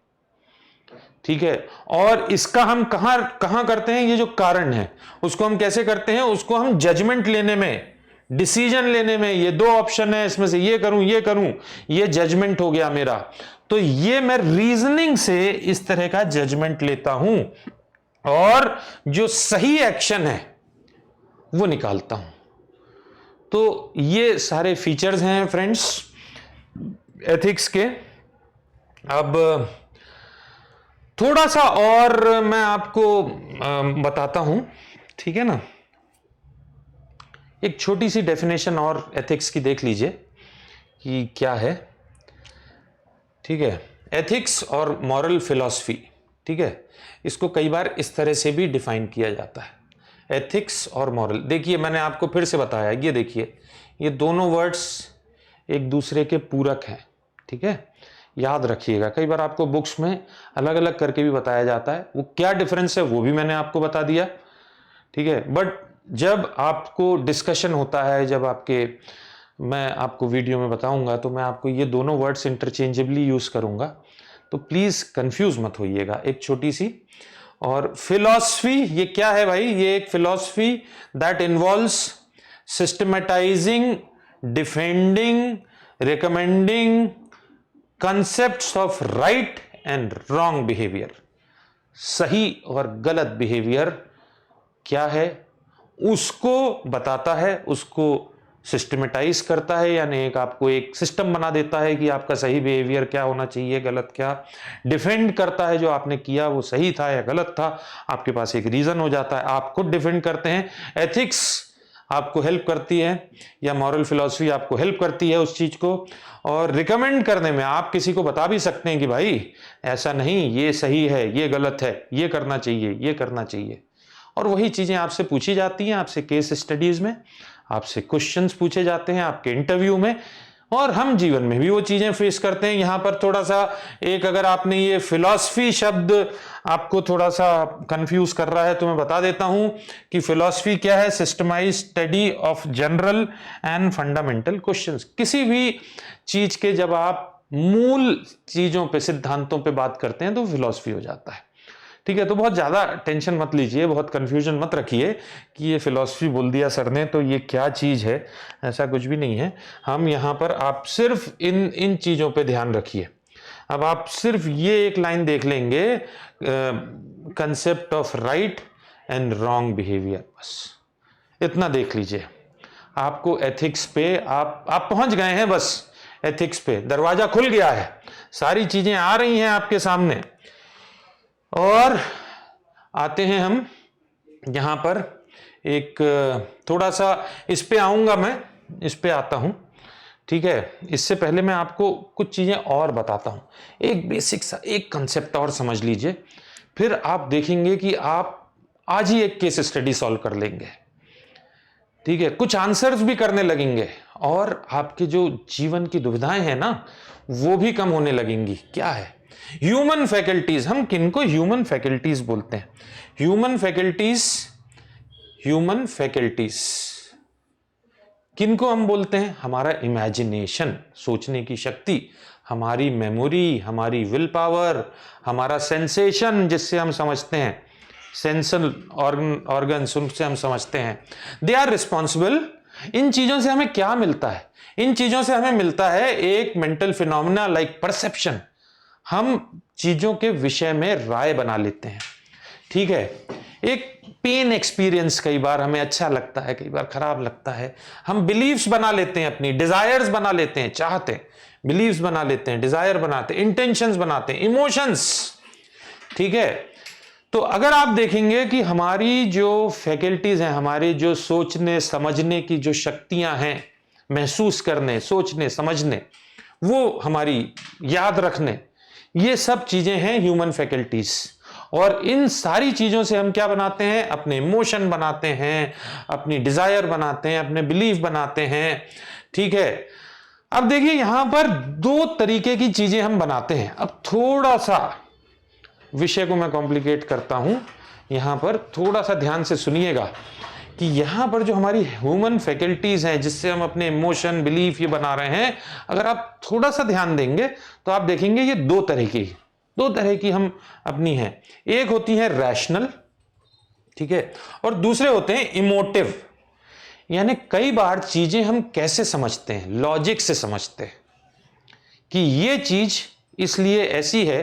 ठीक है। और इसका हम कहां करते हैं, ये जो कारण है उसको हम कैसे करते हैं, उसको हम जजमेंट लेने में, डिसीजन लेने में, ये 2 ऑप्शन है इसमें से ये करूं, ये जजमेंट हो गया मेरा, तो ये मैं रीजनिंग से इस तरह का जजमेंट लेता हूं और जो सही एक्शन है वो निकालता हूं। तो ये सारे फीचर्स हैं फ्रेंड्स एथिक्स के। अब थोड़ा सा और मैं आपको बताता हूं, ठीक है ना। एक छोटी सी डेफिनेशन और एथिक्स की देख लीजिए कि क्या है, ठीक है। एथिक्स और मॉरल फिलॉसफी, ठीक है, इसको कई बार इस तरह से भी डिफाइन किया जाता है, एथिक्स और मॉरल। देखिए मैंने आपको फिर से बताया, ये देखिए, ये दोनों वर्ड्स एक दूसरे के पूरक हैं, ठीक है, याद रखिएगा। कई बार आपको बुक्स में अलग अलग करके भी बताया जाता है, वो क्या डिफरेंस है वो भी मैंने आपको बता दिया, ठीक है। बट जब आपको डिस्कशन होता है, जब मैं आपको वीडियो में बताऊंगा, तो मैं आपको ये दोनों वर्ड्स इंटरचेंजेबली यूज करूंगा, तो प्लीज कंफ्यूज मत होइएगा। एक छोटी सी और फिलॉसफी, ये क्या है भाई, ये एक philosophy that involves systematising, defending, recommending concepts of right and wrong behavior। सही और गलत बिहेवियर क्या है उसको बताता है, उसको सिस्टमेटाइज करता है, यानी आपको एक सिस्टम बना देता है कि आपका सही बिहेवियर क्या होना चाहिए, गलत क्या। डिफेंड करता है, जो आपने किया वो सही था या गलत था, आपके पास एक रीजन हो जाता है, आप खुद डिफेंड करते हैं। एथिक्स आपको हेल्प करती है, या मॉरल फिलॉसफी आपको हेल्प करती है उस चीज को, और रिकमेंड करने में आप किसी को बता भी सकते हैं कि भाई ऐसा नहीं, ये सही है, ये गलत है, ये करना चाहिए, ये करना चाहिए। और वही चीजें आपसे पूछी जाती हैं, आपसे केस स्टडीज में आपसे क्वेश्चंस पूछे जाते हैं, आपके इंटरव्यू में, और हम जीवन में भी वो चीजें फेस करते हैं। यहां पर थोड़ा सा एक, अगर आपने ये फिलॉसफी शब्द आपको थोड़ा सा कंफ्यूज कर रहा है, तो मैं बता देता हूं कि फिलॉसफी क्या है, systemised study of general and fundamental questions. किसी भी चीज के जब आप मूल चीजों पे, सिद्धांतों पे बात करते हैं तो फिलॉसफी हो जाता है, ठीक है। तो बहुत ज्यादा टेंशन मत लीजिए, बहुत कंफ्यूजन मत रखिए कि ये फिलॉसफी बोल दिया सर ने तो ये क्या चीज है, ऐसा कुछ भी नहीं है। हम यहाँ पर, आप सिर्फ इन चीजों पे ध्यान रखिए। अब आप सिर्फ ये एक लाइन देख लेंगे, concept of right and wrong behaviour, बस इतना देख लीजिए। आपको एथिक्स पे आप पहुंच गए हैं, बस एथिक्स पे दरवाजा खुल गया है, सारी चीजें आ रही हैं आपके सामने। और आते हैं हम यहां पर एक थोड़ा सा, इस पे आऊंगा मैं, इस पे आता हूं, ठीक है। इससे पहले मैं आपको कुछ चीजें और बताता हूं। एक बेसिक सा एक कंसेप्ट और समझ लीजिए फिर आप देखेंगे कि आप आज ही एक केस स्टडी सॉल्व कर लेंगे, ठीक है, कुछ आंसर्स भी करने लगेंगे और आपके जो जीवन की दुविधाएं हैं ना वो भी कम होने लगेंगी। क्या है ह्यूमन फैकल्टीज? हम किनको ह्यूमन फैकल्टीज बोलते हैं? ह्यूमन फैकल्टीज, ह्यूमन फैकल्टीज किनको हम बोलते हैं? हमारा इमेजिनेशन, सोचने की शक्ति, हमारी मेमोरी, हमारी विल पावर, हमारा सेंसेशन जिससे हम समझते हैं, सेंसर ऑर्गन्स उनसे हम समझते हैं, दे आर रिस्पॉन्सिबल। इन चीजों से हमें क्या मिलता है? इन चीजों से हमें मिलता है एक मेंटल फिनोमेना लाइक परसेप्शन। हम चीजों के विषय में राय बना लेते हैं, ठीक है। एक पेन एक्सपीरियंस कई बार हमें अच्छा लगता है, कई बार खराब लगता है। हम बिलीव्स बना लेते हैं, अपनी डिजायर्स बना लेते हैं, चाहते बिलीव्स बना लेते हैं, डिजायर बनाते हैं, इंटेंशंस बनाते हैं, इमोशंस, ठीक है। तो अगर आप देखेंगे कि हमारी जो फैकल्टीज हैं, हमारी जो सोचने समझने की जो शक्तियां हैं, महसूस करने, सोचने समझने, वो हमारी याद रखने, ये सब चीजें हैं ह्यूमन फैकल्टीज। और इन सारी चीजों से हम क्या बनाते हैं? अपने इमोशन बनाते हैं, अपनी डिजायर बनाते हैं, अपने बिलीफ बनाते हैं, ठीक है। अब देखिए यहां पर दो तरीके की चीजें हम बनाते हैं। अब थोड़ा सा विषय को मैं कॉम्प्लिकेट करता हूं, यहां पर थोड़ा सा ध्यान से सुनिएगा कि यहां पर जो हमारी ह्यूमन फैकल्टीज हैं जिससे हम अपने इमोशन बिलीफ ये बना रहे हैं, अगर आप थोड़ा सा ध्यान देंगे तो आप देखेंगे ये दो तरह की हम अपनी हैं। एक होती है रैशनल, ठीक है, और दूसरे होते हैं इमोटिव। यानी कई बार चीजें हम कैसे समझते हैं? लॉजिक से समझते हैं कि ये चीज इसलिए ऐसी है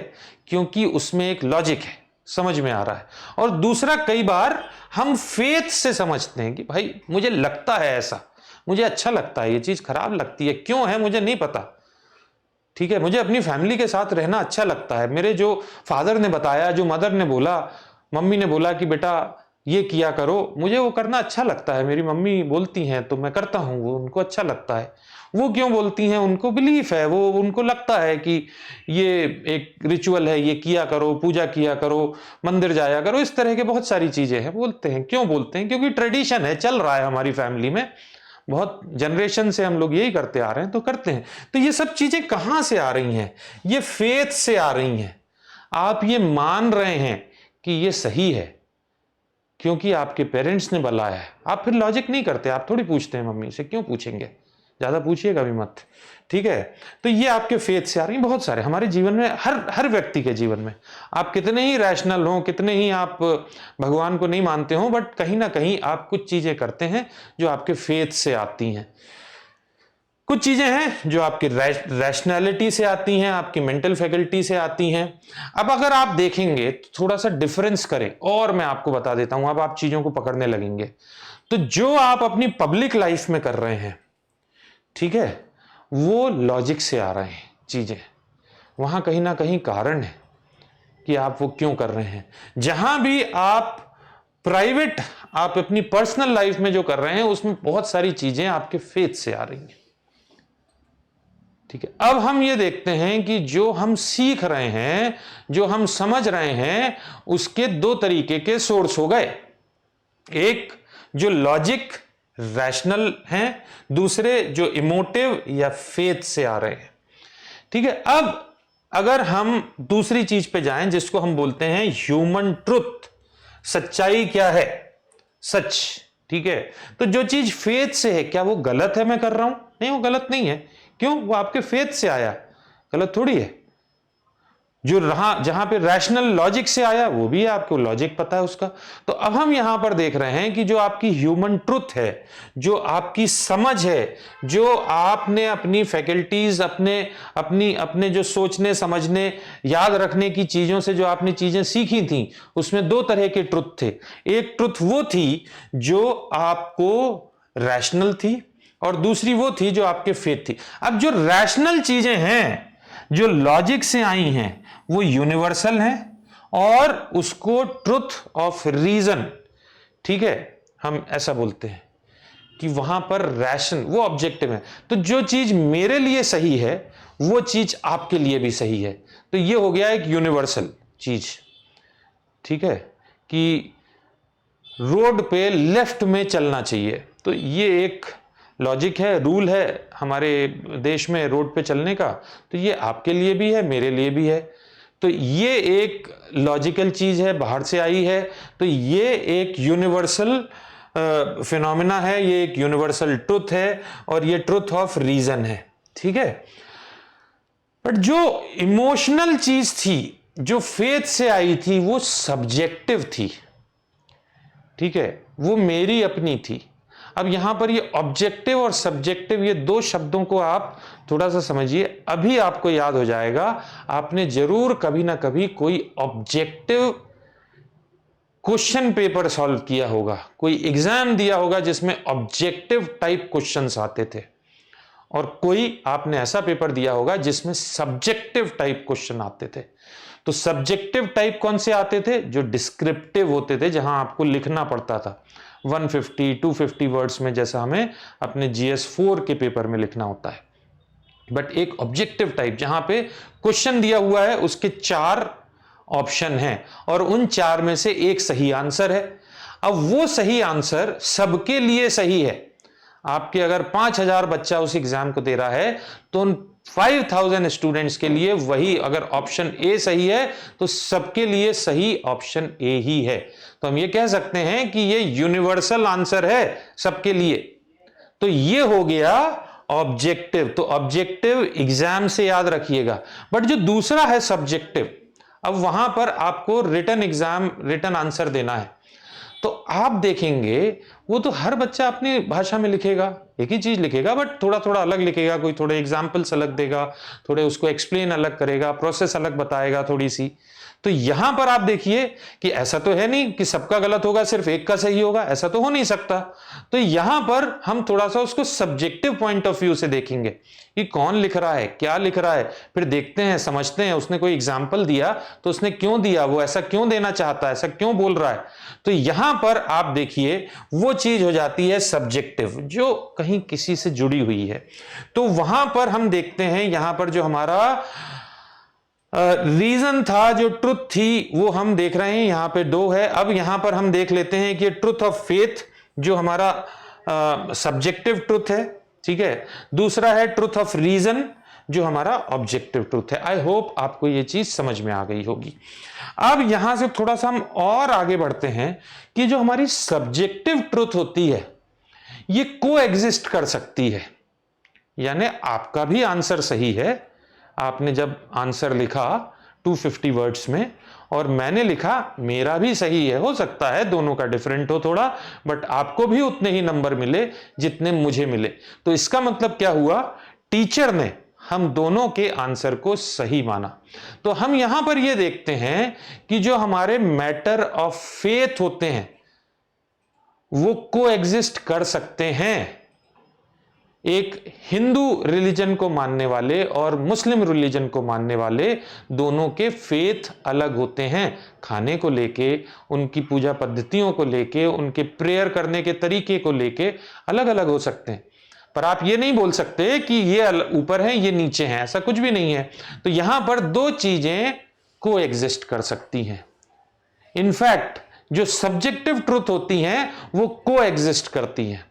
क्योंकि उसमें एक लॉजिक है, समझ में आ रहा है। और दूसरा कई बार हम फेथ से समझते हैं कि भाई मुझे लगता है ऐसा, मुझे अच्छा लगता है, ये चीज खराब लगती है, क्यों है मुझे नहीं पता, ठीक है, मुझे अपनी फैमिली के साथ रहना अच्छा लगता है, मेरे जो फादर ने बताया, जो मदर ने बोला, मम्मी ने बोला कि बेटा ये किया करो, मुझे वो करना अच्छा लगता है, मेरी मम्मी बोलती हैं तो मैं करता हूं, वो उनको अच्छा लगता है। वो क्यों बोलती हैं? उनको बिलीफ है, वो उनको लगता है कि ये एक रिचुअल है, ये किया करो, पूजा किया करो, मंदिर जाया करो, इस तरह के बहुत सारी चीजें हैं। बोलते हैं, क्यों बोलते हैं? क्योंकि ट्रेडिशन है, चल रहा है हमारी फैमिली में, बहुत जनरेशन से हम लोग यही करते आ रहे हैं तो करते हैं। तो ये सब चीजें कहां से आ रही हैं? ये फेथ से आ रही हैं। आप ये मान रहे हैं कि ये सही है क्योंकि आपके पेरेंट्स ने बुलाया है। आप फिर लॉजिक नहीं करते, आप थोड़ी पूछते हैं मम्मी से, क्यों पूछेंगे, ज्यादा पूछिएगा भी मत, ठीक है। तो ये आपके फेथ से आ रही है। बहुत सारे हमारे जीवन में, हर व्यक्ति के जीवन में, आप कितने ही रैशनल हो, कितने ही आप भगवान को नहीं मानते हो, बट कहीं ना कहीं आप कुछ चीजें करते हैं जो आपके फेथ से आती हैं। कुछ चीजें हैं जो आपकी रैशनैलिटी से आती हैं, आपकी मेंटल फैकल्टी से आती हैं। अब अगर आप देखेंगे तो थोड़ा सा डिफरेंस करें, और मैं आपको बता देता हूं, अब आप चीजों को पकड़ने लगेंगे। तो जो आप अपनी पब्लिक लाइफ में कर रहे हैं, ठीक है, वो लॉजिक से आ रहे हैं चीजें, वहां कहीं ना कहीं कारण है कि आप वो क्यों कर रहे हैं। जहां भी आप प्राइवेट, आप अपनी पर्सनल लाइफ में जो कर रहे हैं, उसमें बहुत सारी चीजें आपके फेथ से आ रही हैं, ठीक है। अब हम ये देखते हैं कि जो हम सीख रहे हैं, जो हम समझ रहे हैं, उसके दो तरीके के सोर्स हो गए। एक जो लॉजिक रैशनल हैं, दूसरे जो इमोटिव या फेथ से आ रहे हैं, ठीक है। अब अगर हम दूसरी चीज पे जाएं जिसको हम बोलते हैं ह्यूमन ट्रुथ, सच्चाई क्या है, सच, ठीक है। तो जो चीज फेथ से है, क्या वो गलत है मैं कर रहा हूं? नहीं, वो गलत नहीं है। क्यों? वो आपके फेथ से आया, गलत थोड़ी है। जो रहा जहां पे रैशनल लॉजिक से आया, वो भी है, आपको लॉजिक पता है उसका। तो अब हम यहां पर देख रहे हैं कि जो आपकी ह्यूमन ट्रुथ है, जो आपकी समझ है, जो आपने अपनी फैकल्टीज, अपने जो सोचने समझने याद रखने की चीजों से जो आपने चीजें सीखी थी, उसमें दो तरह के ट्रुथ थे। एक ट्रुथ वो थी जो आपको रैशनल थी, और दूसरी वो थी जो आपके फेथ थी। अब जो रैशनल चीजें हैं, जो लॉजिक से आई हैं, वो यूनिवर्सल हैं, और उसको ट्रुथ ऑफ रीजन, ठीक है, हम ऐसा बोलते हैं कि वहां पर रैशन वो ऑब्जेक्टिव है। तो जो चीज मेरे लिए सही है, वो चीज आपके लिए भी सही है। तो ये हो गया एक यूनिवर्सल चीज, ठीक है, कि रोड पे लेफ्ट में चलना चाहिए। तो ये एक लॉजिक है, रूल है हमारे देश में रोड पे चलने का। तो ये आपके लिए भी है, मेरे लिए भी है। तो ये एक लॉजिकल चीज है, बाहर से आई है। तो ये एक यूनिवर्सल फिनोमिना है, ये एक यूनिवर्सल ट्रुथ है, और ये ट्रुथ ऑफ रीजन है, ठीक है। बट जो इमोशनल चीज थी, जो फेथ से आई थी, वो सब्जेक्टिव थी, ठीक है, वो मेरी अपनी थी। अब यहां पर ये ऑब्जेक्टिव और सब्जेक्टिव, ये दो शब्दों को आप थोड़ा सा समझिए। अभी आपको याद हो जाएगा, आपने जरूर कभी ना कभी कोई ऑब्जेक्टिव क्वेश्चन पेपर सॉल्व किया होगा, कोई एग्जाम दिया होगा जिसमें ऑब्जेक्टिव टाइप क्वेश्चंस आते थे, और कोई आपने ऐसा पेपर दिया होगा जिसमें सब्जेक्टिव टाइप क्वेश्चन आते थे। तो सब्जेक्टिव टाइप कौन से आते थे? जो डिस्क्रिप्टिव होते थे, जहां आपको लिखना पड़ता था 150 250 वर्ड्स में, जैसा हमें अपने GS 4 के पेपर में लिखना होता है। बट एक ऑब्जेक्टिव टाइप, जहां पे क्वेश्चन दिया हुआ है, उसके 4 ऑप्शन हैं, और उन 4 में से एक सही आंसर है। अब वो सही आंसर सबके लिए सही है। आपके अगर 5000 बच्चा उस एग्जाम को दे रहा है, तो उन 5000 स्टूडेंट्स के लिए वही, अगर ऑप्शन ए सही है तो सबके लिए सही ऑप्शन ए ही है। तो हम ये कह सकते हैं कि ये यूनिवर्सल आंसर है सबके लिए। तो ये हो गया ऑब्जेक्टिव। तो ऑब्जेक्टिव एग्जाम से याद रखिएगा। बट जो दूसरा है सब्जेक्टिव, अब वहां पर आपको रिटन आंसर देना है। तो आप देखेंगे, वो तो हर बच्चा अपनी भाषा में लिखेगा, एक ही चीज लिखेगा, बट थोड़ा थोड़ा अलग लिखेगा। कोई थोड़े एग्जाम्पल्स अलग देगा, थोड़े उसको एक्सप्लेन अलग करेगा, प्रोसेस अलग बताएगा थोड़ी सी। तो यहां पर आप देखिए कि ऐसा तो है नहीं कि सबका गलत होगा, सिर्फ एक का सही होगा, ऐसा तो हो नहीं सकता। तो यहां पर हम थोड़ा सा उसको सब्जेक्टिव पॉइंट ऑफ व्यू से देखेंगे कि कौन लिख रहा है, क्या लिख रहा है, फिर देखते हैं, समझते हैं, उसने कोई एग्जाम्पल दिया तो उसने क्यों दिया, वो ऐसा क्यों देना चाहता है, ऐसा क्यों बोल रहा है। तो यहां पर आप देखिए, वो चीज हो जाती है सब्जेक्टिव, जो कहीं किसी से जुड़ी हुई है। तो वहां पर हम देखते हैं, यहां पर जो हमारा रीजन था, जो ट्रुथ थी, वो हम देख रहे हैं, यहां पे 2 है। अब यहां पर हम देख लेते हैं कि ट्रुथ ऑफ फेथ, जो हमारा सब्जेक्टिव ट्रुथ है, ठीक है। दूसरा है ट्रुथ ऑफ रीजन, जो हमारा ऑब्जेक्टिव ट्रुथ है। आई होप आपको ये चीज समझ में आ गई होगी। अब यहां से थोड़ा सा हम और आगे बढ़ते हैं कि जो हमारी सब्जेक्टिव ट्रुथ होती है, ये को एग्जिस्ट कर सकती है। यानी आपका भी आंसर सही है, आपने जब आंसर लिखा 250 वर्ड्स में, और मैंने लिखा मेरा भी सही है, हो सकता है दोनों का डिफरेंट हो थोड़ा, बट आपको भी उतने ही नंबर मिले जितने मुझे मिले। तो इसका मतलब क्या हुआ, टीचर ने हम दोनों के आंसर को सही माना। तो हम यहां पर यह देखते हैं कि जो हमारे मैटर ऑफ फेथ होते हैं, वो को एग्जिस्ट कर सकते हैं। एक हिंदू रिलीजन को मानने वाले और मुस्लिम रिलीजन को मानने वाले, दोनों के फेथ अलग होते हैं। खाने को लेके, उनकी पूजा पद्धतियों को लेके, उनके प्रेयर करने के तरीके को लेके अलग अलग हो सकते हैं। पर आप ये नहीं बोल सकते कि ये ऊपर है ये नीचे है, ऐसा कुछ भी नहीं है। तो यहां पर 2 चीजें को एग्जिस्ट कर सकती हैं। इनफैक्ट जो सब्जेक्टिव ट्रुथ होती हैं, वो को एग्जिस्ट करती हैं।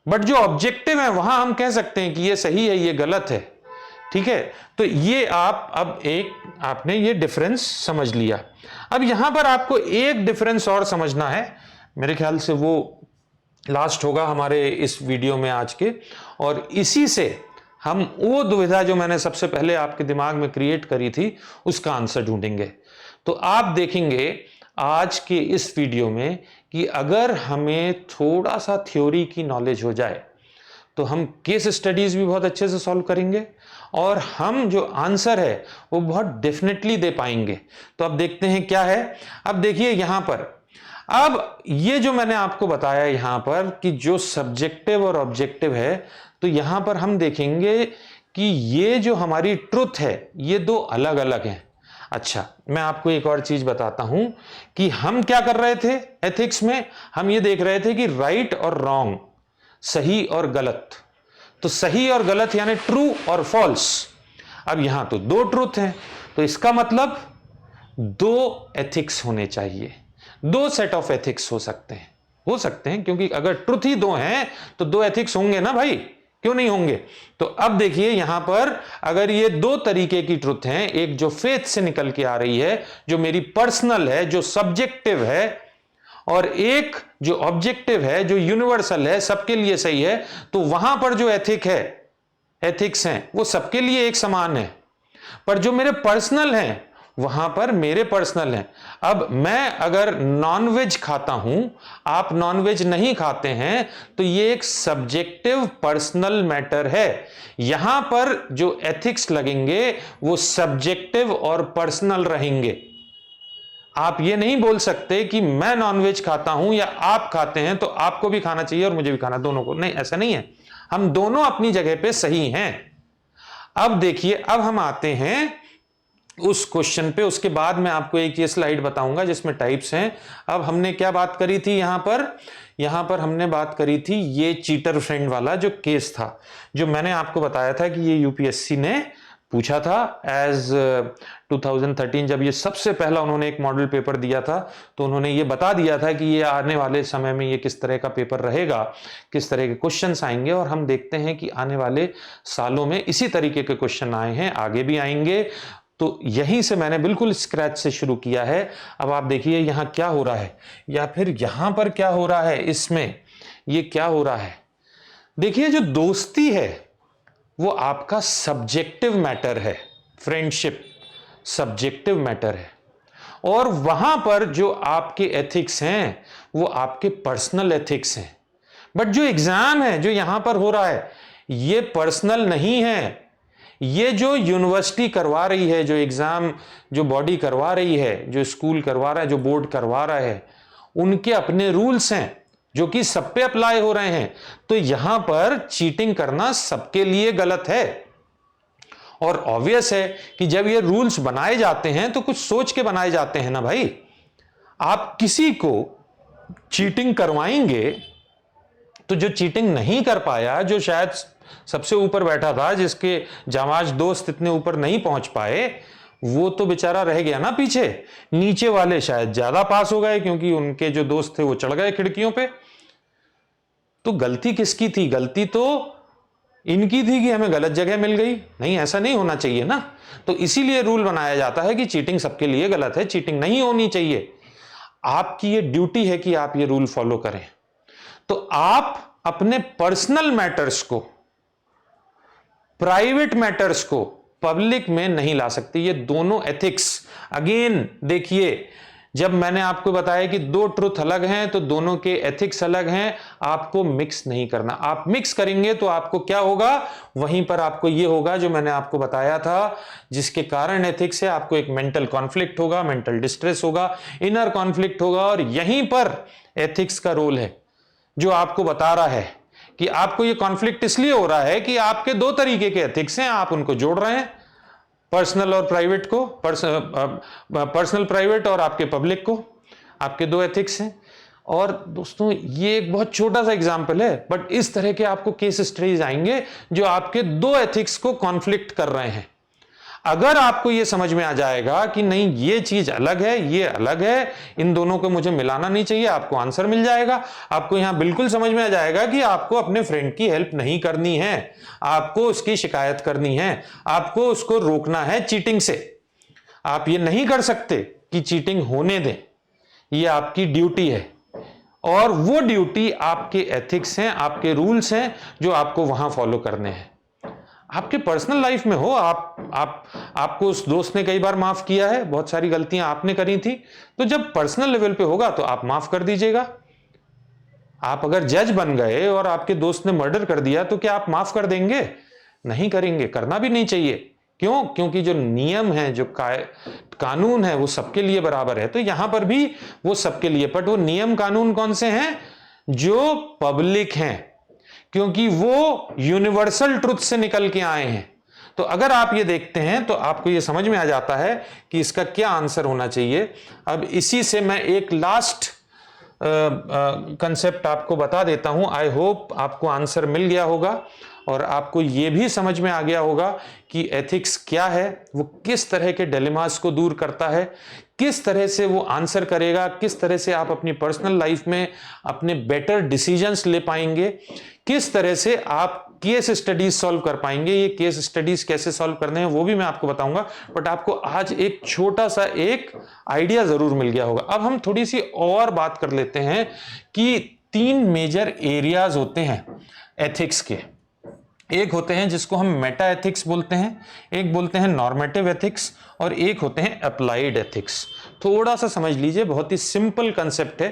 बट जो ऑब्जेक्टिव है, वहां हम कह सकते हैं कि ये सही है, ये गलत है, ठीक है। तो ये आपने ये डिफरेंस समझ लिया। अब यहां पर आपको एक डिफरेंस और समझना है, मेरे ख्याल से वो लास्ट होगा हमारे इस वीडियो में आज के, और इसी से हम वो दुविधा जो मैंने सबसे पहले आपके दिमाग में क्रिएट करी थी, उसका आंसर ढूंढेंगे। तो आप देखेंगे आज के इस वीडियो में कि अगर हमें थोड़ा सा थ्योरी की नॉलेज हो जाए, तो हम केस स्टडीज भी बहुत अच्छे से सॉल्व करेंगे, और हम जो आंसर है वो बहुत डेफिनेटली दे पाएंगे। तो अब देखते हैं क्या है। अब देखिए यहां पर, अब ये जो मैंने आपको बताया यहां पर कि जो सब्जेक्टिव और ऑब्जेक्टिव है, तो यहां पर हम देखेंगे कि ये जो हमारी ट्रुथ है, ये 2 अलग अलग हैं। अच्छा, मैं आपको एक और चीज बताता हूं कि हम क्या कर रहे थे एथिक्स में, हम ये देख रहे थे कि राइट और रॉन्ग, सही और गलत। तो सही और गलत यानी ट्रू और फॉल्स। अब यहां तो 2 ट्रूथ हैं, तो इसका मतलब दो एथिक्स होने चाहिए, दो सेट ऑफ एथिक्स हो सकते हैं, क्योंकि अगर ट्रुथ ही दो हैं तो दो एथिक्स होंगे ना भाई, क्यों नहीं होंगे। तो अब देखिए यहां पर अगर ये दो तरीके की ट्रुथ हैं, एक जो फेथ से निकल के आ रही है, जो मेरी पर्सनल है, जो सब्जेक्टिव है, और एक जो ऑब्जेक्टिव है, जो यूनिवर्सल है, सबके लिए सही है, तो वहां पर जो एथिक्स हैं वो सबके लिए एक समान है। पर जो मेरे पर्सनल हैं वहां पर मेरे पर्सनल हैं। अब मैं अगर नॉनवेज खाता हूं, आप नॉनवेज नहीं खाते हैं, तो ये एक सब्जेक्टिव पर्सनल मैटर है। यहां पर जो एथिक्स लगेंगे वो सब्जेक्टिव और पर्सनल रहेंगे। आप ये नहीं बोल सकते कि मैं नॉनवेज खाता हूं या आप खाते हैं तो आपको भी खाना चाहिए और मुझे भी खाना, दोनों को नहीं, ऐसा नहीं है। हम दोनों अपनी जगह पे सही हैं। अब देखिए, अब हम आते हैं उस क्वेश्चन पे, उसके बाद मैं आपको एक ये स्लाइड बताऊंगा जिसमें टाइप्स हैं। अब हमने क्या बात करी थी यहां पर हमने बात करी थी ये चीटर फ्रेंड वाला जो केस था, जो मैंने आपको बताया था कि ये यूपीएससी ने पूछा था एज 2013, जब ये सबसे पहला उन्होंने एक मॉडल पेपर दिया था, तो उन्होंने ये बता दिया था कि ये आने वाले समय में ये किस तरह का पेपर रहेगा, किस तरह के क्वेश्चंस आएंगे। और हम देखते हैं कि आने वाले सालों में इसी तरीके के क्वेश्चन आए हैं, आगे भी आएंगे। तो यहीं से मैंने बिल्कुल स्क्रैच से शुरू किया है। अब आप देखिए यहां क्या हो रहा है, या फिर यहां पर क्या हो रहा है, इसमें ये क्या हो रहा है। देखिए जो दोस्ती है वो आपका सब्जेक्टिव मैटर है, फ्रेंडशिप सब्जेक्टिव मैटर है, और वहां पर जो आपके एथिक्स हैं वो आपके पर्सनल एथिक्स हैं। बट जो एग्जाम है जो यहां पर हो रहा है ये पर्सनल नहीं है। ये जो यूनिवर्सिटी करवा रही है, जो एग्जाम जो बॉडी करवा रही है, जो स्कूल करवा रहा है, जो बोर्ड करवा रहा है, उनके अपने रूल्स हैं जो कि सब पे अप्लाई हो रहे हैं। तो यहां पर चीटिंग करना सबके लिए गलत है। और ऑब्वियस है कि जब ये रूल्स बनाए जाते हैं तो कुछ सोच के बनाए जाते हैं ना भाई। आप किसी को चीटिंग करवाएंगे तो जो चीटिंग नहीं कर पाया, जो शायद सबसे ऊपर बैठा था, जिसके जामाज दोस्त इतने ऊपर नहीं पहुंच पाए, वो तो बेचारा रह गया ना पीछे। नीचे वाले शायद ज्यादा पास हो गए क्योंकि उनके जो दोस्त थे वो चढ़ गए खिड़कियों पे। तो गलती किसकी थी? गलती तो इनकी थी कि हमें गलत जगह मिल गई। नहीं, ऐसा नहीं होना चाहिए ना। तो इसीलिए रूल बनाया जाता है कि चीटिंग सबके लिए गलत है, चीटिंग नहीं होनी चाहिए। आपकी ये ड्यूटी है कि आप ये रूल फॉलो करें। तो आप अपने पर्सनल मैटर्स को, प्राइवेट मैटर्स को पब्लिक में नहीं ला सकते। ये दोनों एथिक्स, अगेन देखिए, जब मैंने आपको बताया कि दो ट्रुथ अलग हैं तो दोनों के एथिक्स अलग हैं, आपको मिक्स नहीं करना। आप मिक्स करेंगे तो आपको क्या होगा, वहीं पर आपको ये होगा जो मैंने आपको बताया था, जिसके कारण एथिक्स है, आपको एक मेंटल कॉन्फ्लिक्ट होगा, मेंटल डिस्ट्रेस होगा, इनर कॉन्फ्लिक्ट होगा। और यहीं पर एथिक्स का रोल है जो आपको बता रहा है कि आपको ये कॉन्फ्लिक्ट इसलिए हो रहा है कि आपके दो तरीके के एथिक्स हैं, आप उनको जोड़ रहे हैं, पर्सनल और प्राइवेट को, पर्सनल प्राइवेट और आपके पब्लिक को, आपके दो एथिक्स हैं। और दोस्तों ये एक बहुत छोटा सा एग्जांपल है, बट इस तरह के आपको केस स्टडीज आएंगे जो आपके दो एथिक्स को कॉन्फ्लिक्ट कर रहे हैं। अगर आपको यह समझ में आ जाएगा कि नहीं ये चीज अलग है, ये अलग है, इन दोनों को मुझे मिलाना नहीं चाहिए, आपको आंसर मिल जाएगा। आपको यहां बिल्कुल समझ में आ जाएगा कि आपको अपने फ्रेंड की हेल्प नहीं करनी है, आपको उसकी शिकायत करनी है, आपको उसको रोकना है चीटिंग से। आप ये नहीं कर सकते कि चीटिंग होने दें, ये आपकी ड्यूटी है। और वो ड्यूटी आपके एथिक्स हैं, आपके रूल्स हैं जो आपको वहां फॉलो करने हैं। आपके पर्सनल लाइफ में हो, आपको उस दोस्त ने कई बार माफ किया है, बहुत सारी गलतियां आपने करी थी, तो जब पर्सनल लेवल पे होगा तो आप माफ कर दीजिएगा। आप अगर जज बन गए और आपके दोस्त ने मर्डर कर दिया तो क्या आप माफ कर देंगे? नहीं करेंगे, करना भी नहीं चाहिए। क्यों? क्योंकि जो नियम है, जो कानून है, वो सबके लिए बराबर है। तो यहां पर भी वो सबके लिए, बट वो नियम कानून कौन से हैं? जो पब्लिक हैं, क्योंकि वो यूनिवर्सल ट्रुथ से निकल के आए हैं। तो अगर आप ये देखते हैं तो आपको ये समझ में आ जाता है कि इसका क्या आंसर होना चाहिए। अब इसी से मैं एक लास्ट कंसेप्ट आपको बता देता हूं। आई होप आपको आंसर मिल गया होगा और आपको ये भी समझ में आ गया होगा कि एथिक्स क्या है, वो किस तरह के डिलेमास को दूर करता है, किस तरह से वो आंसर करेगा, किस तरह से आप अपनी पर्सनल लाइफ में अपने बेटर डिसीजंस ले पाएंगे, किस तरह से आप केस स्टडीज सॉल्व कर पाएंगे। ये केस स्टडीज कैसे सॉल्व करने हैं वो भी मैं आपको बताऊंगा, बट आपको आज एक छोटा सा एक आइडिया जरूर मिल गया होगा। अब हम थोड़ी सी और बात कर लेते हैं कि 3 मेजर एरियाज होते हैं एथिक्स के। एक होते हैं जिसको हम मेटा एथिक्स बोलते हैं, एक बोलते हैं नॉर्मेटिव एथिक्स, और एक होते हैं अप्लाइड एथिक्स। थोड़ा सा समझ लीजिए, बहुत ही सिंपल कंसेप्ट है।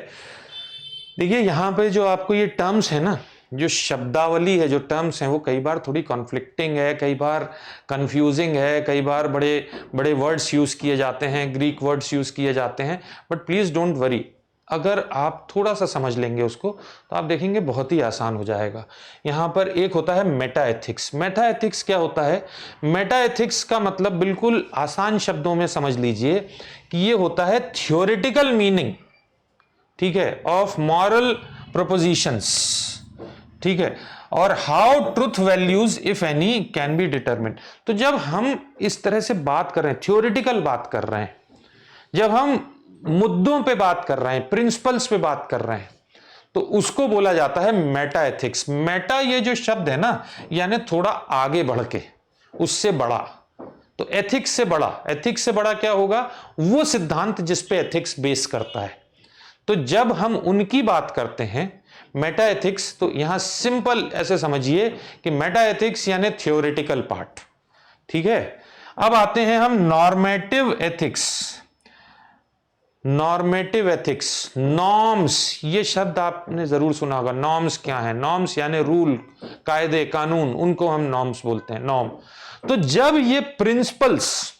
देखिए यहां पे जो आपको ये टर्म्स है ना, जो शब्दावली है, जो टर्म्स हैं, वो कई बार थोड़ी कॉन्फ्लिक्टिंग है, कई बार कंफ्यूजिंग है, कई बार बड़े बड़े वर्ड्स यूज किए जाते हैं, ग्रीक वर्ड्स यूज किए जाते हैं, बट प्लीज डोंट वरी, अगर आप थोड़ा सा समझ लेंगे उसको तो आप देखेंगे बहुत ही आसान हो जाएगा। यहां पर एक होता है मेटा एथिक्स। मेटा एथिक्स क्या होता है? मेटा एथिक्स का मतलब बिल्कुल आसान शब्दों में समझ लीजिए कि ये होता है थ्योरेटिकल मीनिंग, ठीक है, ऑफ मॉरल प्रोपोजिशंस, ठीक है, और how truth values if any can be determined. तो जब हम इस तरह से बात कर रहे हैं, थ्योरेटिकल बात कर रहे हैं, जब हम मुद्दों पे बात कर रहे हैं, प्रिंसिपल्स पे बात कर रहे हैं, तो उसको बोला जाता है मेटा एथिक्स। मेटा ये जो शब्द है ना, यानी थोड़ा आगे बढ़ के, उससे बड़ा। तो एथिक्स से बड़ा, एथिक्स से बड़ा क्या होगा? वो सिद्धांत जिस पे एथिक्स बेस करता है। तो जब हम उनकी बात करते हैं मेटा एथिक्स, तो यहां सिंपल ऐसे समझिए कि मेटा एथिक्स यानी थ्योरेटिकल पार्ट, ठीक है। अब आते हैं हम normative ethics. Normative ethics, norms, ये शब्द आपने जरूर सुना होगा। नॉर्म्स क्या है? नॉर्म्स यानी रूल, कायदे, कानून, उनको हम नॉर्म्स बोलते हैं, नॉर्म। तो जब ये प्रिंसिपल्स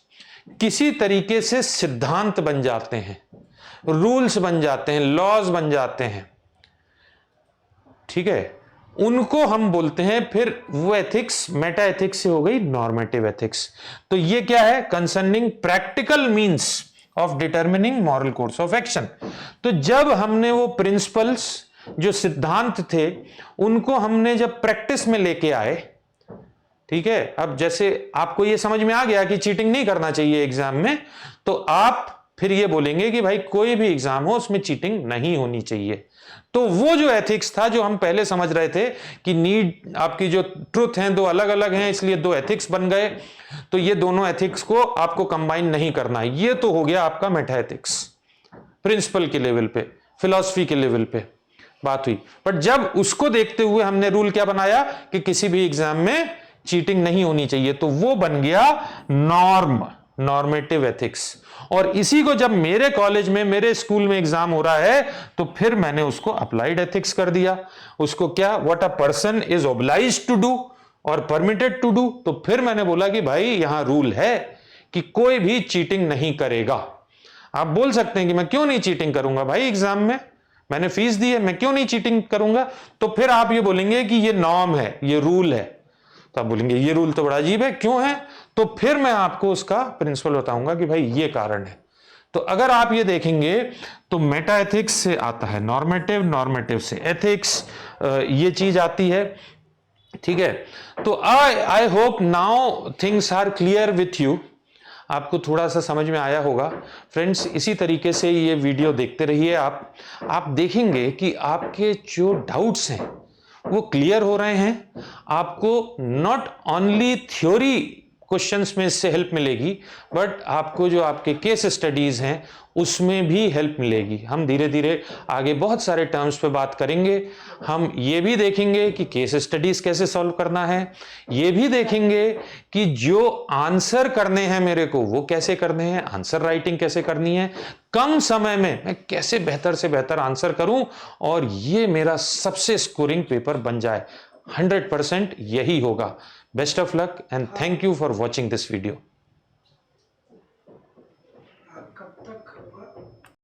किसी तरीके से सिद्धांत बन जाते हैं, रूल्स बन जाते हैं, लॉज बन जाते हैं, ठीक है, उनको हम बोलते हैं फिर वो एथिक्स, मेटा एथिक्स से हो गई नॉर्मेटिव एथिक्स। तो ये क्या है? Concerning practical means of determining moral course of action. तो जब हमने वो प्रिंसिपल्स, जो सिद्धांत थे, उनको हमने जब प्रैक्टिस में लेके आए, ठीक है, अब जैसे आपको ये समझ में आ गया कि चीटिंग नहीं करना चाहिए एग्जाम में, तो आप फिर ये बोलेंगे कि भाई कोई भी एग्जाम हो उसमें चीटिंग नहीं होनी चाहिए। तो वो जो एथिक्स था, जो हम पहले समझ रहे थे कि नीड, आपकी जो ट्रुथ हैं दो अलग अलग हैं, इसलिए 2 एथिक्स बन गए, तो ये दोनों एथिक्स को आपको कंबाइन नहीं करना है। ये तो हो गया आपका मेटा एथिक्स, प्रिंसिपल के लेवल पे, फिलॉसफी के लेवल पे बात हुई। बट जब उसको देखते हुए हमने रूल क्या बनाया कि किसी भी एग्जाम में चीटिंग नहीं होनी चाहिए, तो वो बन गया नॉर्म, नॉर्मेटिव एथिक्स। और इसी को जब मेरे कॉलेज में, मेरे स्कूल में एग्जाम हो रहा है, तो फिर मैंने उसको अप्लाइड एथिक्स कर दिया। उसको क्या, what a person is obliged to do और परमिटेड टू डू। तो फिर मैंने बोला कि भाई यहां रूल है कि कोई भी चीटिंग नहीं करेगा। आप बोल सकते हैं कि मैं क्यों नहीं चीटिंग करूंगा भाई, एग्जाम में मैंने फीस दी है, मैं क्यों नहीं चीटिंग करूंगा? तो फिर आप ये बोलेंगे कि ये नॉर्म है, ये रूल है। तो आप बोलेंगे ये रूल तो बड़ा अजीब है, क्यों है? तो फिर मैं आपको उसका प्रिंसिपल बताऊंगा कि भाई ये कारण है। तो अगर आप ये देखेंगे तो मेटा एथिक्स से आता है नॉर्मेटिव, नॉर्मेटिव से एथिक्स, ये चीज आती है, ठीक है। तो I hope now things are clear with you. आपको थोड़ा सा समझ में आया होगा। फ्रेंड्स, इसी तरीके से ये वीडियो देखते रहिए। आप देखेंगे कि आपके जो डाउट्स हैं वो क्लियर हो रहे हैं। आपको नॉट ओनली थ्योरी क्वेश्चंस में इससे हेल्प मिलेगी, बट आपको जो आपके केस स्टडीज हैं उसमें भी हेल्प मिलेगी। हम धीरे धीरे आगे बहुत सारे टर्म्स पे बात करेंगे। हम ये भी देखेंगे कि केस स्टडीज कैसे सॉल्व करना है, ये भी देखेंगे कि जो आंसर करने हैं मेरे को वो कैसे करने हैं, आंसर राइटिंग कैसे करनी है, कम समय में मैं कैसे बेहतर से बेहतर आंसर करूं और ये मेरा सबसे स्कोरिंग पेपर बन जाए। 100% यही होगा। Best of luck and thank you for watching this video. कब तक